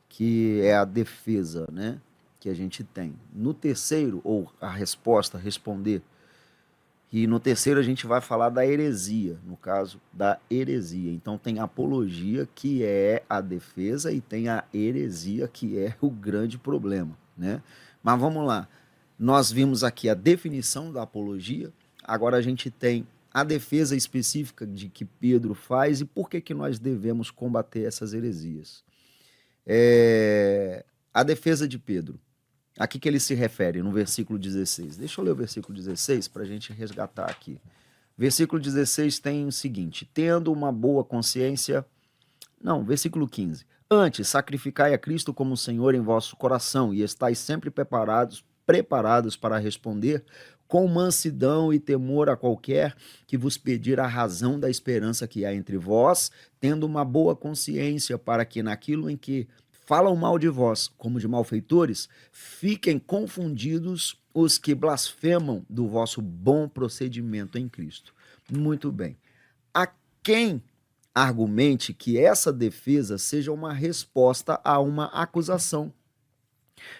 que é a defesa, né, que a gente tem. No terceiro, ou a resposta, responder, e no terceiro a gente vai falar da heresia, no caso da heresia. Então tem a apologia, que é a defesa, e tem a heresia, que é o grande problema, né? Mas vamos lá. Nós vimos aqui a definição da apologia, agora a gente tem a defesa específica de que Pedro faz e por que nós devemos combater essas heresias. A defesa de Pedro. Aqui que ele se refere, no versículo 16. Deixa eu ler o versículo 16 para a gente resgatar aqui. Versículo 16 tem o seguinte: tendo uma boa consciência... Não, versículo 15. Antes, sacrificai a Cristo como Senhor em vosso coração e estáis sempre preparados para responder com mansidão e temor a qualquer que vos pedir a razão da esperança que há entre vós, tendo uma boa consciência para que naquilo em que falam mal de vós, como de malfeitores, fiquem confundidos os que blasfemam do vosso bom procedimento em Cristo. Muito bem. A quem argumente que essa defesa seja uma resposta a uma acusação,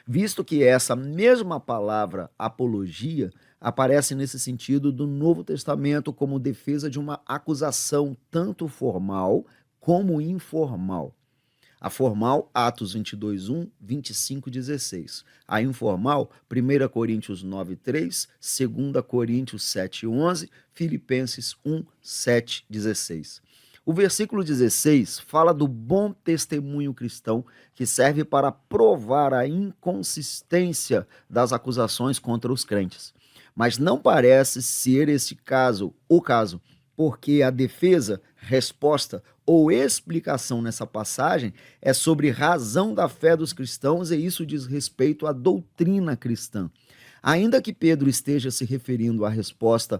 visto que essa mesma palavra apologia aparece nesse sentido do Novo Testamento como defesa de uma acusação tanto formal como informal. A formal, Atos 22:1, 25:16. A informal, 1 Coríntios 9:3, 2 Coríntios 7:11, Filipenses 1:7-16. O versículo 16 fala do bom testemunho cristão que serve para provar a inconsistência das acusações contra os crentes. Mas não parece ser esse caso o caso, porque a defesa, resposta ou explicação nessa passagem é sobre razão da fé dos cristãos e isso diz respeito à doutrina cristã. Ainda que Pedro esteja se referindo à resposta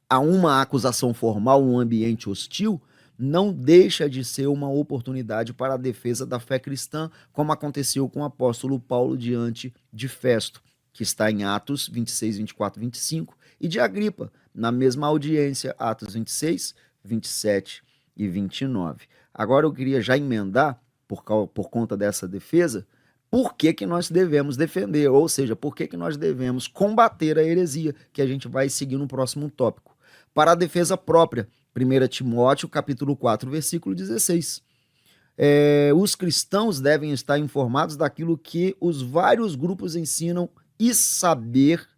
a uma acusação formal, um ambiente hostil, não deixa de ser uma oportunidade para a defesa da fé cristã, como aconteceu com o apóstolo Paulo diante de Festo, que está em Atos 26, 24, 25, e de Agripa, na mesma audiência, Atos 26, 27 e 29. Agora eu queria já emendar, por conta dessa defesa, por que nós devemos defender, ou seja, por que nós devemos combater a heresia, que a gente vai seguir no próximo tópico. Para a defesa própria, 1 Timóteo, capítulo 4, versículo 16. Os cristãos devem estar informados daquilo que os vários grupos ensinam e saber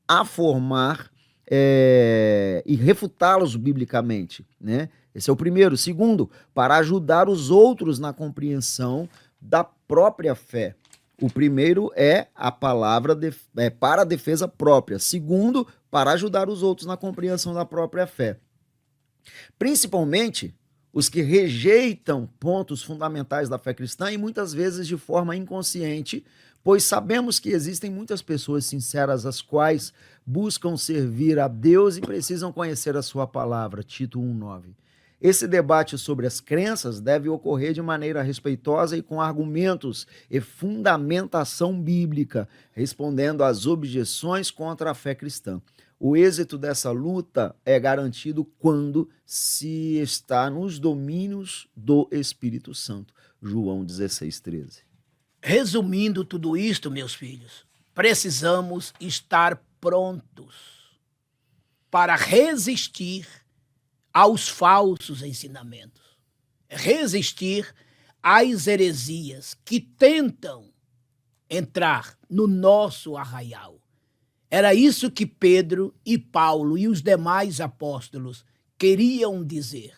afirmar e refutá-los biblicamente, né? Esse é o primeiro. Segundo, para ajudar os outros na compreensão da própria fé. O primeiro é a palavra para a defesa própria. Segundo, para ajudar os outros na compreensão da própria fé. Principalmente os que rejeitam pontos fundamentais da fé cristã e muitas vezes de forma inconsciente, pois sabemos que existem muitas pessoas sinceras as quais buscam servir a Deus e precisam conhecer a sua palavra, Tito 1:9. Esse debate sobre as crenças deve ocorrer de maneira respeitosa e com argumentos e fundamentação bíblica, respondendo às objeções contra a fé cristã. O êxito dessa luta é garantido quando se está nos domínios do Espírito Santo. João 16:13. Resumindo tudo isto, meus filhos, precisamos estar prontos para resistir aos falsos ensinamentos, resistir às heresias que tentam entrar no nosso arraial. Era isso que Pedro e Paulo e os demais apóstolos queriam dizer.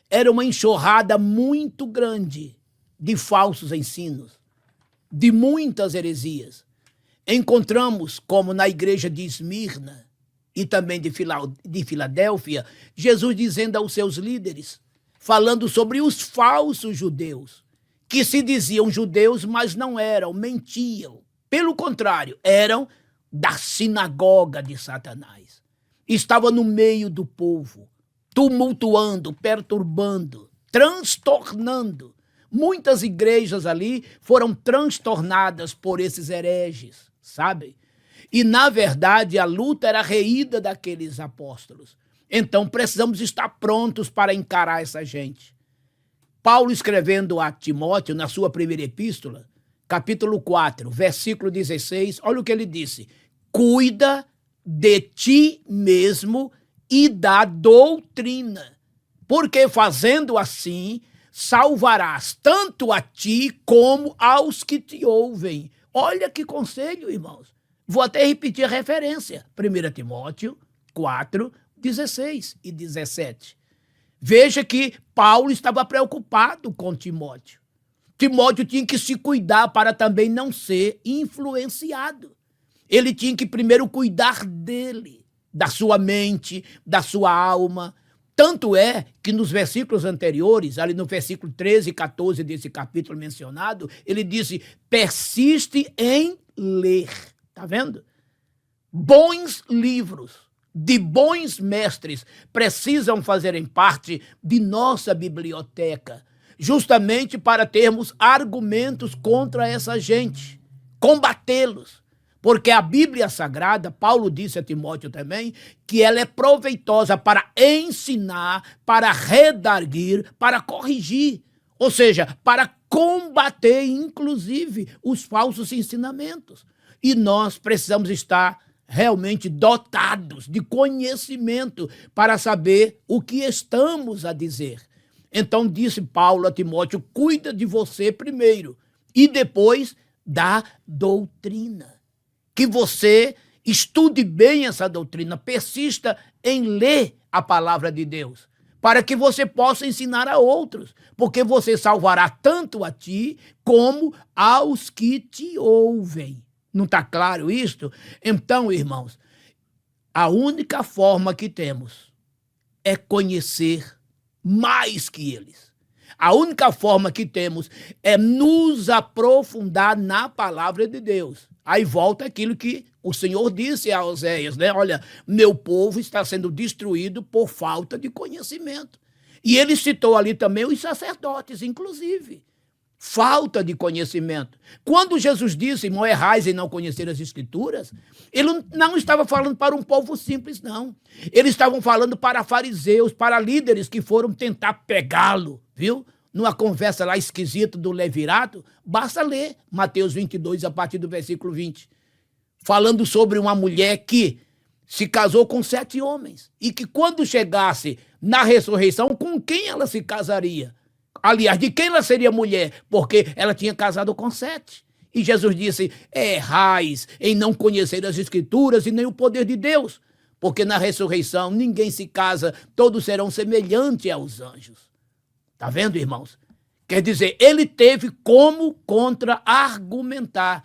Era uma enxurrada muito grande de falsos ensinos, de muitas heresias. Encontramos, como na igreja de Esmirna e também de Filadélfia, Jesus dizendo aos seus líderes, falando sobre os falsos judeus, que se diziam judeus, mas não eram, mentiam. Pelo contrário, eram da sinagoga de Satanás. Estava no meio do povo, tumultuando, perturbando, transtornando. Muitas igrejas ali foram transtornadas por esses hereges, sabe? E, na verdade, a luta era reída daqueles apóstolos. Então, precisamos estar prontos para encarar essa gente. Paulo, escrevendo a Timóteo, na sua primeira epístola, capítulo 4, versículo 16, olha o que ele disse. Cuida de ti mesmo e da doutrina, porque fazendo assim, salvarás tanto a ti como aos que te ouvem. Olha que conselho, irmãos. Vou até repetir a referência. 1 Timóteo 4, 16 e 17. Veja que Paulo estava preocupado com Timóteo. Timóteo tinha que se cuidar para também não ser influenciado. Ele tinha que primeiro cuidar dele, da sua mente, da sua alma. Tanto é que nos versículos anteriores, ali no versículo 13 e 14 desse capítulo mencionado, ele disse: persiste em ler. Está vendo? Bons livros de bons mestres precisam fazerem parte de nossa biblioteca, justamente para termos argumentos contra essa gente, combatê-los. Porque a Bíblia Sagrada, Paulo disse a Timóteo também, que ela é proveitosa para ensinar, para redarguir, para corrigir. Ou seja, para combater, inclusive, os falsos ensinamentos. E nós precisamos estar realmente dotados de conhecimento para saber o que estamos a dizer. Então disse Paulo a Timóteo: cuida de você primeiro e depois da doutrina. Que você estude bem essa doutrina, persista em ler a palavra de Deus, para que você possa ensinar a outros, porque você salvará tanto a ti como aos que te ouvem. Não está claro isto? Então, irmãos, a única forma que temos é conhecer mais que eles. A única forma que temos é nos aprofundar na palavra de Deus. Aí volta aquilo que o Senhor disse a Oséias, né? Olha, meu povo está sendo destruído por falta de conhecimento. E ele citou ali também os sacerdotes, inclusive. Falta de conhecimento. Quando Jesus disse: não errais em não conhecer as Escrituras, ele não estava falando para um povo simples, não. Eles estavam falando para fariseus, para líderes que foram tentar pegá-lo, viu? Numa conversa lá esquisita do levirato. Basta ler Mateus 22, a partir do versículo 20. Falando sobre uma mulher que se casou com 7 homens. E que quando chegasse na ressurreição, com quem ela se casaria? Aliás, de quem ela seria mulher? Porque ela tinha casado com 7. E Jesus disse: errais em não conhecer as Escrituras e nem o poder de Deus. Porque na ressurreição ninguém se casa, todos serão semelhantes aos anjos. Está vendo, irmãos? Quer dizer, ele teve como contra-argumentar.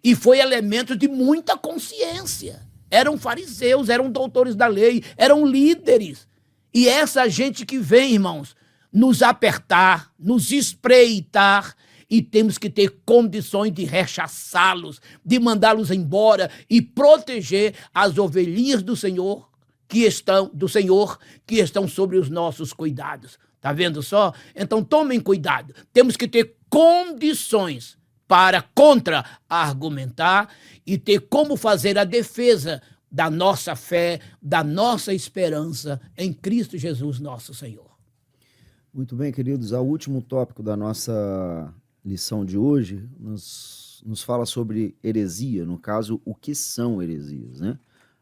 E foi elemento de muita consciência. Eram fariseus, eram doutores da lei, eram líderes. E essa gente que vem, irmãos, nos apertar, nos espreitar, e temos que ter condições de rechaçá-los, de mandá-los embora e proteger as ovelhinhas do Senhor que estão sobre os nossos cuidados. Tá vendo só? Então tomem cuidado. Temos que ter condições para contra-argumentar e ter como fazer a defesa da nossa fé, da nossa esperança em Cristo Jesus, nosso Senhor. Muito bem, queridos. O último tópico da nossa lição de hoje nos fala sobre heresia, no caso, o que são heresias, né?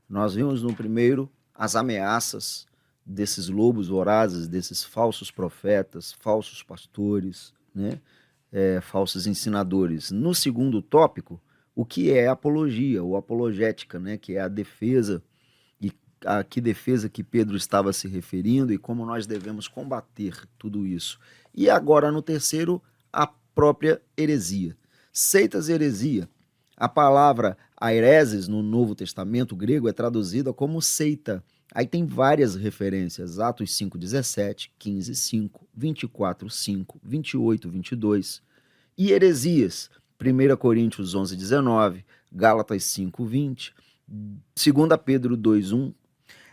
Nós vimos no primeiro as ameaças desses lobos vorazes, desses falsos profetas, falsos pastores, né? Falsos ensinadores. No segundo tópico, o que é apologia ou apologética, né? Que é a defesa, e a que defesa que Pedro estava se referindo e como nós devemos combater tudo isso. E agora, no terceiro, a própria heresia. Seitas e heresia. A palavra aireses no Novo Testamento grego é traduzida como seita. Aí tem várias referências, Atos 5:17, 15:5, 24:5, 28:22. E heresias, 1 Coríntios 11:19, Gálatas 5:20, 2 Pedro 2:1.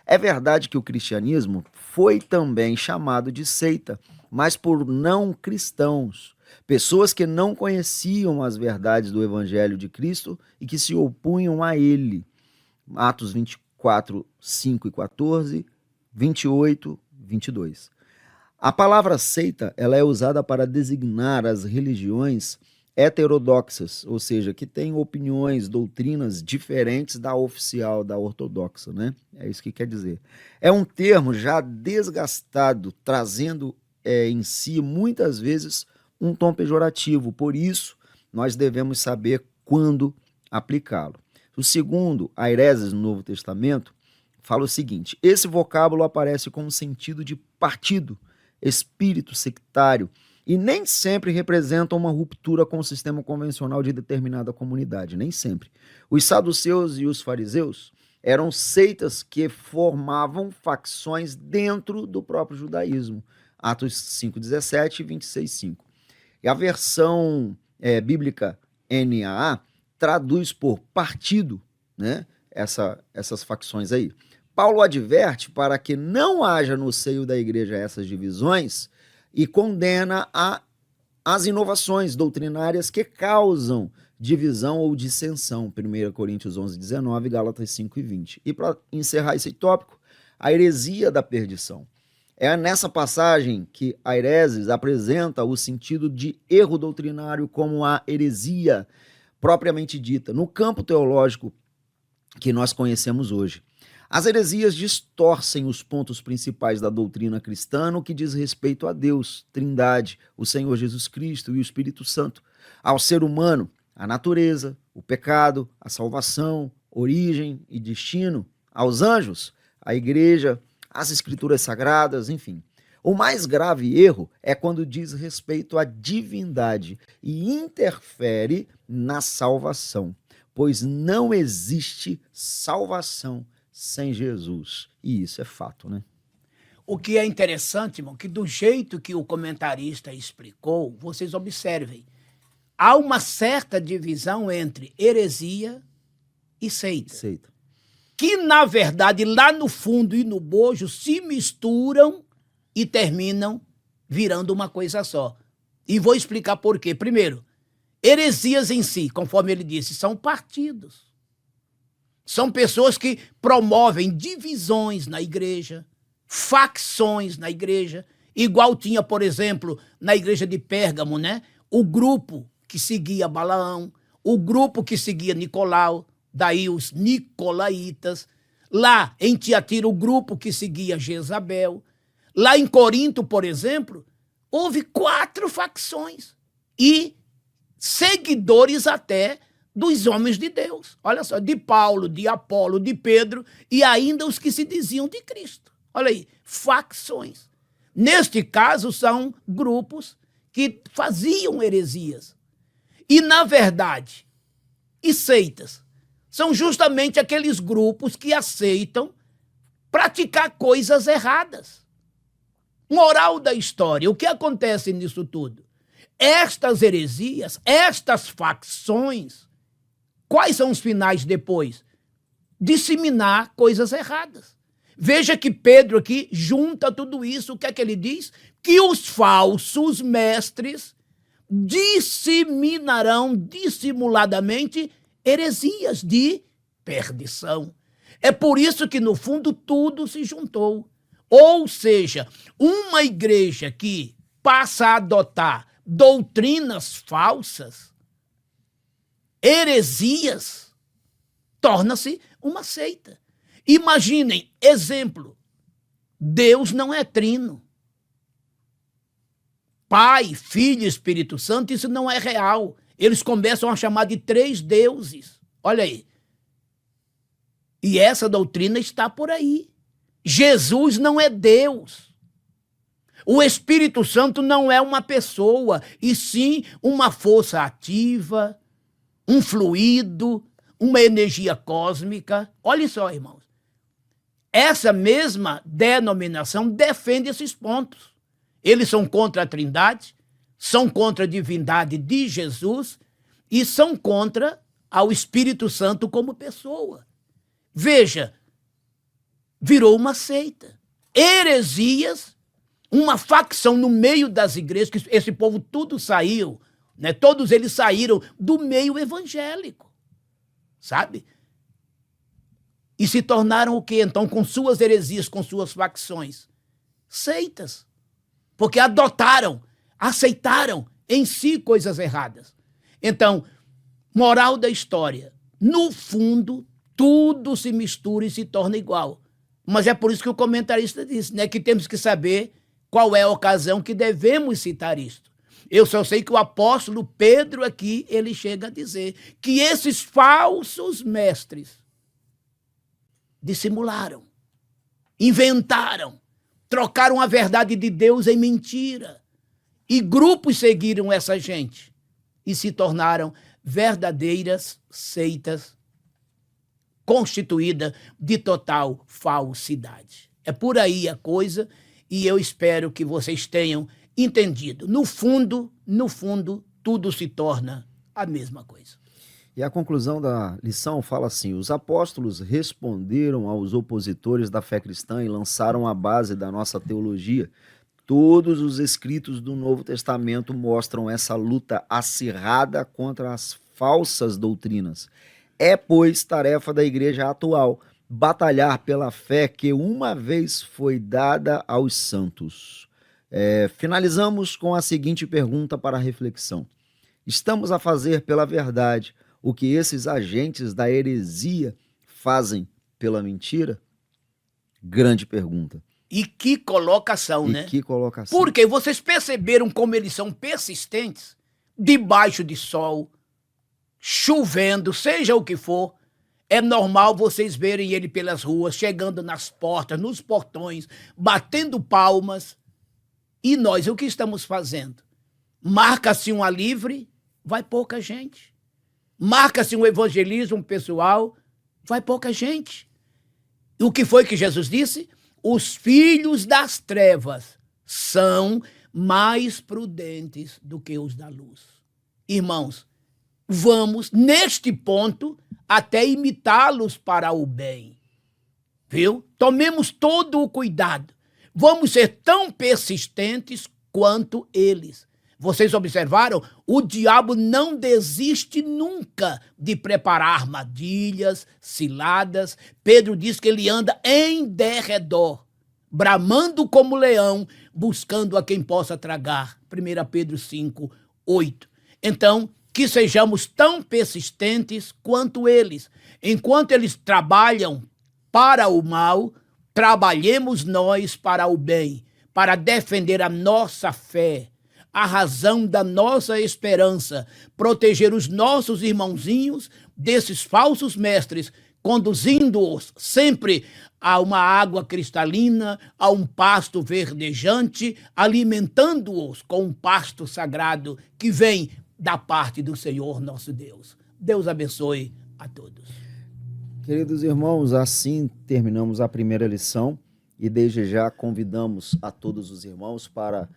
É verdade que o cristianismo foi também chamado de seita, mas por não cristãos, pessoas que não conheciam as verdades do Evangelho de Cristo e que se opunham a ele. Atos 24, 5 e 14, 28, 22. A palavra seita ela é usada para designar as religiões heterodoxas, ou seja, que têm opiniões, doutrinas diferentes da oficial, da ortodoxa, né? É isso que quer dizer. É um termo já desgastado, trazendo em si, muitas vezes, um tom pejorativo. Por isso, nós devemos saber quando aplicá-lo. O segundo, a hereses no Novo Testamento, fala o seguinte: esse vocábulo aparece com um sentido de partido, espírito sectário, e nem sempre representa uma ruptura com o sistema convencional de determinada comunidade, nem sempre. Os saduceus e os fariseus eram seitas que formavam facções dentro do próprio judaísmo. Atos 5,17 e 26,5. E a versão bíblica NAA traduz por partido, né, essas facções aí. Paulo adverte para que não haja no seio da igreja essas divisões e condena as inovações doutrinárias que causam divisão ou dissensão. 1 Coríntios 11:19, Gálatas 5:20. E para encerrar esse tópico, a heresia da perdição. É nessa passagem que a hereses apresenta o sentido de erro doutrinário como a heresia propriamente dita, no campo teológico que nós conhecemos hoje. As heresias distorcem os pontos principais da doutrina cristã no que diz respeito a Deus, Trindade, o Senhor Jesus Cristo e o Espírito Santo, ao ser humano, a natureza, o pecado, a salvação, origem e destino, aos anjos, a igreja, as escrituras sagradas, enfim. O mais grave erro é quando diz respeito à divindade e interfere na salvação, pois não existe salvação sem Jesus. E isso é fato, né? O que é interessante, irmão, que do jeito que o comentarista explicou, vocês observem, há uma certa divisão entre heresia e seita. Que, na verdade, lá no fundo e no bojo, se misturam e terminam virando uma coisa só. E vou explicar por quê. Primeiro, heresias em si, conforme ele disse, são partidos. São pessoas que promovem divisões na igreja, facções na igreja, igual tinha, por exemplo, na igreja de Pérgamo, né? O grupo que seguia Balaão, o grupo que seguia Nicolau, daí os nicolaítas. Lá em Tiatira, o grupo que seguia Jezabel. Lá em Corinto, por exemplo, houve 4 facções e seguidores até dos homens de Deus. Olha só, de Paulo, de Apolo, de Pedro e ainda os que se diziam de Cristo. Olha aí, facções. Neste caso, são grupos que faziam heresias. E, na verdade, e seitas são justamente aqueles grupos que aceitam praticar coisas erradas. Moral da história, o que acontece nisso tudo? Estas heresias, estas facções, quais são os finais depois? Disseminar coisas erradas. Veja que Pedro aqui junta tudo isso. O que é que ele diz? Que os falsos mestres disseminarão dissimuladamente heresias de perdição. É por isso que, no fundo, tudo se juntou. Ou seja, uma igreja que passa a adotar doutrinas falsas, heresias, torna-se uma seita. Imaginem, exemplo, Deus não é trino. Pai, Filho e Espírito Santo, isso não é real. Eles começam a chamar de 3 deuses. Olha aí. E essa doutrina está por aí. Jesus não é Deus. O Espírito Santo não é uma pessoa, e sim uma força ativa, um fluido, uma energia cósmica. Olha só, irmãos. Essa mesma denominação defende esses pontos. Eles são contra a Trindade, são contra a divindade de Jesus e são contra ao Espírito Santo como pessoa. Veja, virou uma seita. Heresias, uma facção no meio das igrejas, que esse povo tudo saiu, né? Todos eles saíram do meio evangélico, sabe? E se tornaram o quê, então, com suas heresias, com suas facções? Seitas. Porque adotaram, aceitaram em si coisas erradas. Então, moral da história, no fundo, tudo se mistura e se torna igual. Mas é por isso que o comentarista disse, né, que temos que saber qual é a ocasião que devemos citar isto. Eu só sei que o apóstolo Pedro aqui, ele chega a dizer que esses falsos mestres dissimularam, inventaram, trocaram a verdade de Deus em mentira. E grupos seguiram essa gente e se tornaram verdadeiras seitas constituídas de total falsidade. É por aí a coisa e eu espero que vocês tenham entendido. No fundo, tudo se torna a mesma coisa. E a conclusão da lição fala assim: os apóstolos responderam aos opositores da fé cristã e lançaram a base da nossa teologia. Todos os escritos do Novo Testamento mostram essa luta acirrada contra as falsas doutrinas. É, pois, tarefa da igreja atual batalhar pela fé que uma vez foi dada aos santos. Finalizamos com a seguinte pergunta para reflexão: estamos a fazer pela verdade o que esses agentes da heresia fazem pela mentira? Grande pergunta. E que colocação, né? Que colocação. Porque vocês perceberam como eles são persistentes? Debaixo de sol, chovendo, seja o que for, é normal vocês verem ele pelas ruas, chegando nas portas, nos portões, batendo palmas. E nós, o que estamos fazendo? Marca-se uma livre, vai pouca gente. Marca-se um evangelismo pessoal, vai pouca gente. O que foi que Jesus disse? Os filhos das trevas são mais prudentes do que os da luz. Irmãos, vamos, neste ponto, até imitá-los para o bem. Viu? Tomemos todo o cuidado. Vamos ser tão persistentes quanto eles. Vocês observaram? O diabo não desiste nunca de preparar armadilhas, ciladas. Pedro diz que ele anda em derredor, bramando como leão, buscando a quem possa tragar. 1 Pedro 5, 8. Então, que sejamos tão persistentes quanto eles. Enquanto eles trabalham para o mal, trabalhemos nós para o bem, para defender a nossa fé, a razão da nossa esperança, proteger os nossos irmãozinhos desses falsos mestres, conduzindo-os sempre a uma água cristalina, a um pasto verdejante, alimentando-os com um pasto sagrado que vem da parte do Senhor nosso Deus. Deus abençoe a todos. Queridos irmãos, assim terminamos a primeira lição e desde já convidamos a todos os irmãos para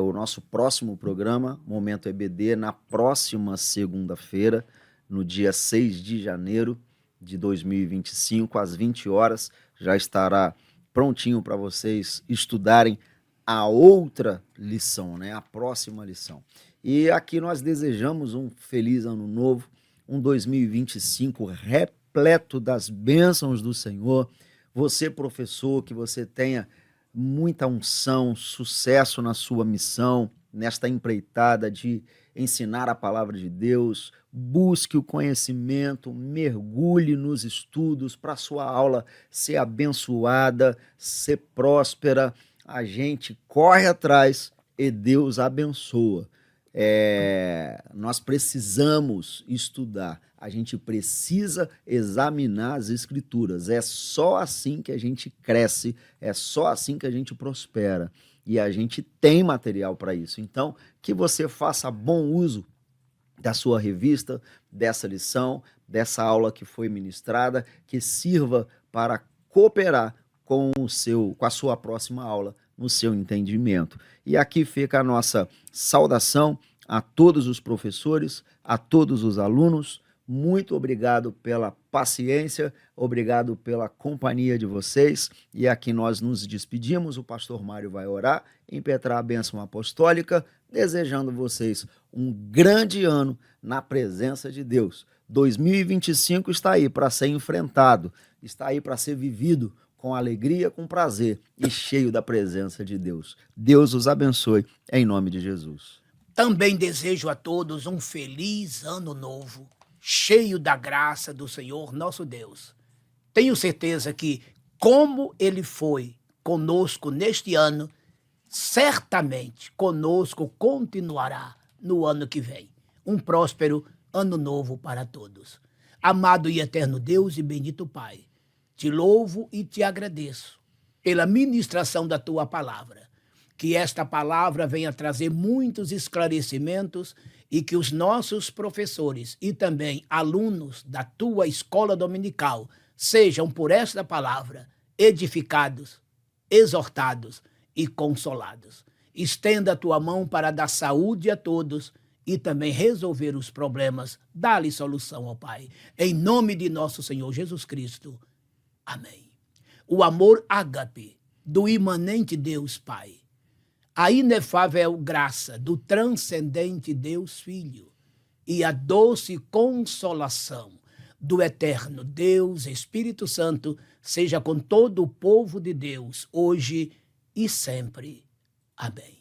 o nosso próximo programa, Momento EBD, na próxima segunda-feira, no dia 6 de janeiro de 2025, às 20 horas, já estará prontinho para vocês estudarem a outra lição, né? A próxima lição. E aqui nós desejamos um feliz ano novo, um 2025 repleto das bênçãos do Senhor. Você, professor, que você tenha muita unção, sucesso na sua missão, nesta empreitada de ensinar a palavra de Deus. Busque o conhecimento, mergulhe nos estudos para a sua aula ser abençoada, ser próspera. A gente corre atrás e Deus abençoa. Nós precisamos estudar, a gente precisa examinar as escrituras, é só assim que a gente cresce, é só assim que a gente prospera e a gente tem material para isso. Então, que você faça bom uso da sua revista, dessa lição, dessa aula que foi ministrada, que sirva para cooperar com a sua próxima aula, no seu entendimento. E aqui fica a nossa saudação a todos os professores, a todos os alunos. Muito obrigado pela paciência, obrigado pela companhia de vocês. E aqui nós nos despedimos. O pastor Mário vai orar, impetrar a bênção apostólica, desejando vocês um grande ano na presença de Deus. 2025 está aí para ser enfrentado, está aí para ser vivido com alegria, com prazer e cheio da presença de Deus. Deus os abençoe, em nome de Jesus. Também desejo a todos um feliz ano novo, cheio da graça do Senhor nosso Deus. Tenho certeza que, como Ele foi conosco neste ano, certamente conosco continuará no ano que vem. Um próspero ano novo para todos. Amado e eterno Deus e bendito Pai, te louvo e te agradeço pela ministração da tua palavra. Que esta palavra venha trazer muitos esclarecimentos e que os nossos professores e também alunos da tua escola dominical sejam, por esta palavra, edificados, exortados e consolados. Estenda a tua mão para dar saúde a todos e também resolver os problemas. Dá-lhe solução, ó Pai. Em nome de nosso Senhor Jesus Cristo. Amém. O amor ágape do imanente Deus Pai, a inefável graça do transcendente Deus Filho e a doce consolação do eterno Deus Espírito Santo seja com todo o povo de Deus, hoje e sempre. Amém.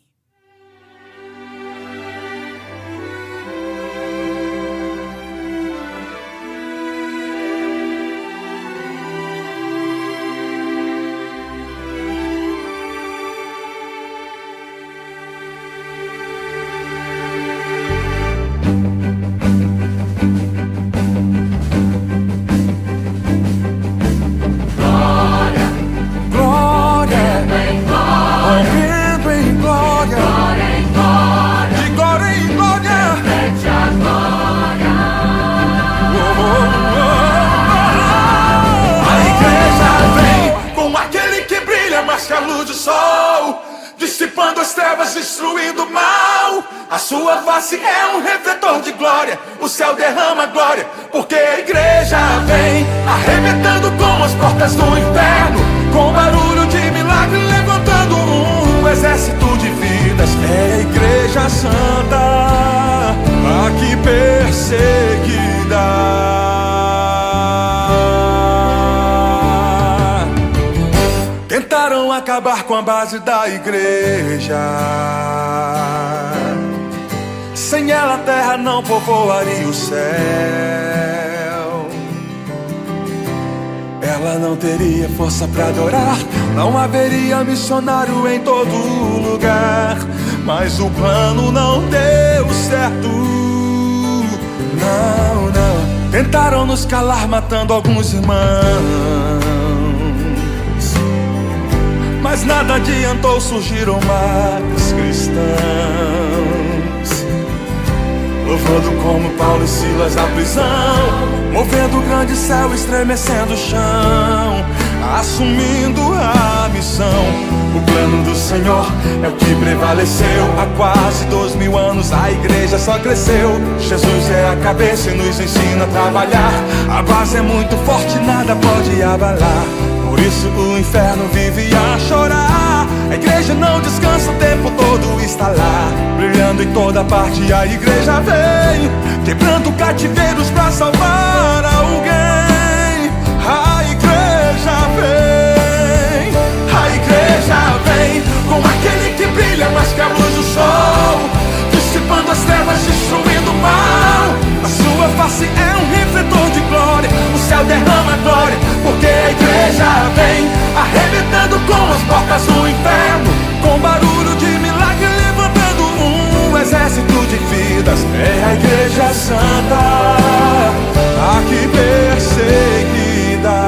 Dissipando as trevas, destruindo o mal. A sua face é um refletor de glória. O céu derrama glória, porque a igreja vem arrebentando com as portas do inferno, com barulho de milagre, levantando um exército de vidas. É a igreja santa, aqui perseguida. Tentaram acabar com a base da igreja. Sem ela a terra não povoaria o céu. Ela não teria força para adorar, não haveria missionário em todo lugar. Mas o plano não deu certo. Não, não. Tentaram nos calar matando alguns irmãos, mas nada adiantou, surgiram mais cristãos, louvando como Paulo e Silas na prisão, movendo o grande céu, estremecendo o chão, assumindo a missão. O plano do Senhor é o que prevaleceu. Há quase 2000 anos a igreja só cresceu. Jesus é a cabeça e nos ensina a trabalhar. A base é muito forte, nada pode abalar. Por isso o inferno vive a chorar. A igreja não descansa, o tempo todo está lá, brilhando em toda parte. A igreja vem, quebrando cativeiros pra salvar alguém. A igreja vem, a igreja vem, com aquele que brilha mais que a luz do sol, dissipando as trevas, destruindo o mal. A sua face é um refletor de glória. O céu derrama glória, porque a igreja vem arrebentando com as portas do inferno, com barulho de milagre, levantando um exército de vidas. É a igreja santa, aqui perseguida.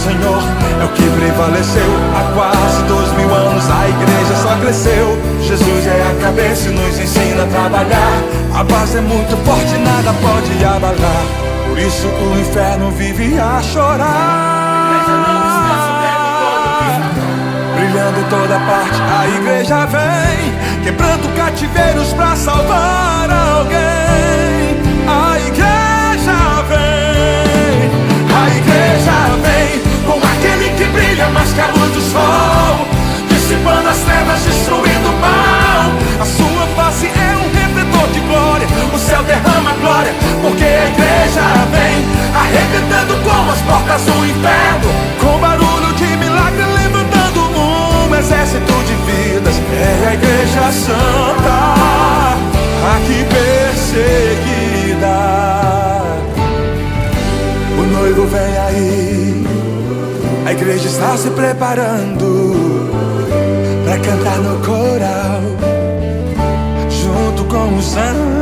Senhor é o que prevaleceu. Há quase 2000 anos a igreja só cresceu. Jesus é a cabeça e nos ensina a trabalhar. A base é muito forte, nada pode abalar. Por isso o inferno vive a chorar. Brilhando em toda parte a igreja vem, quebrando cativeiros pra salvar alguém. A igreja vem, a igreja vem, com aquele que brilha mais que a luz do sol, dissipando as trevas, destruindo o mal. A sua face é um refletor de glória. O céu derrama glória, porque a igreja vem arrebentando com as portas do inferno, com barulho de milagre, levantando um exército de vidas. É a igreja santa, aqui perseguida. igreja está se preparando pra cantar no coral, junto com os anjos.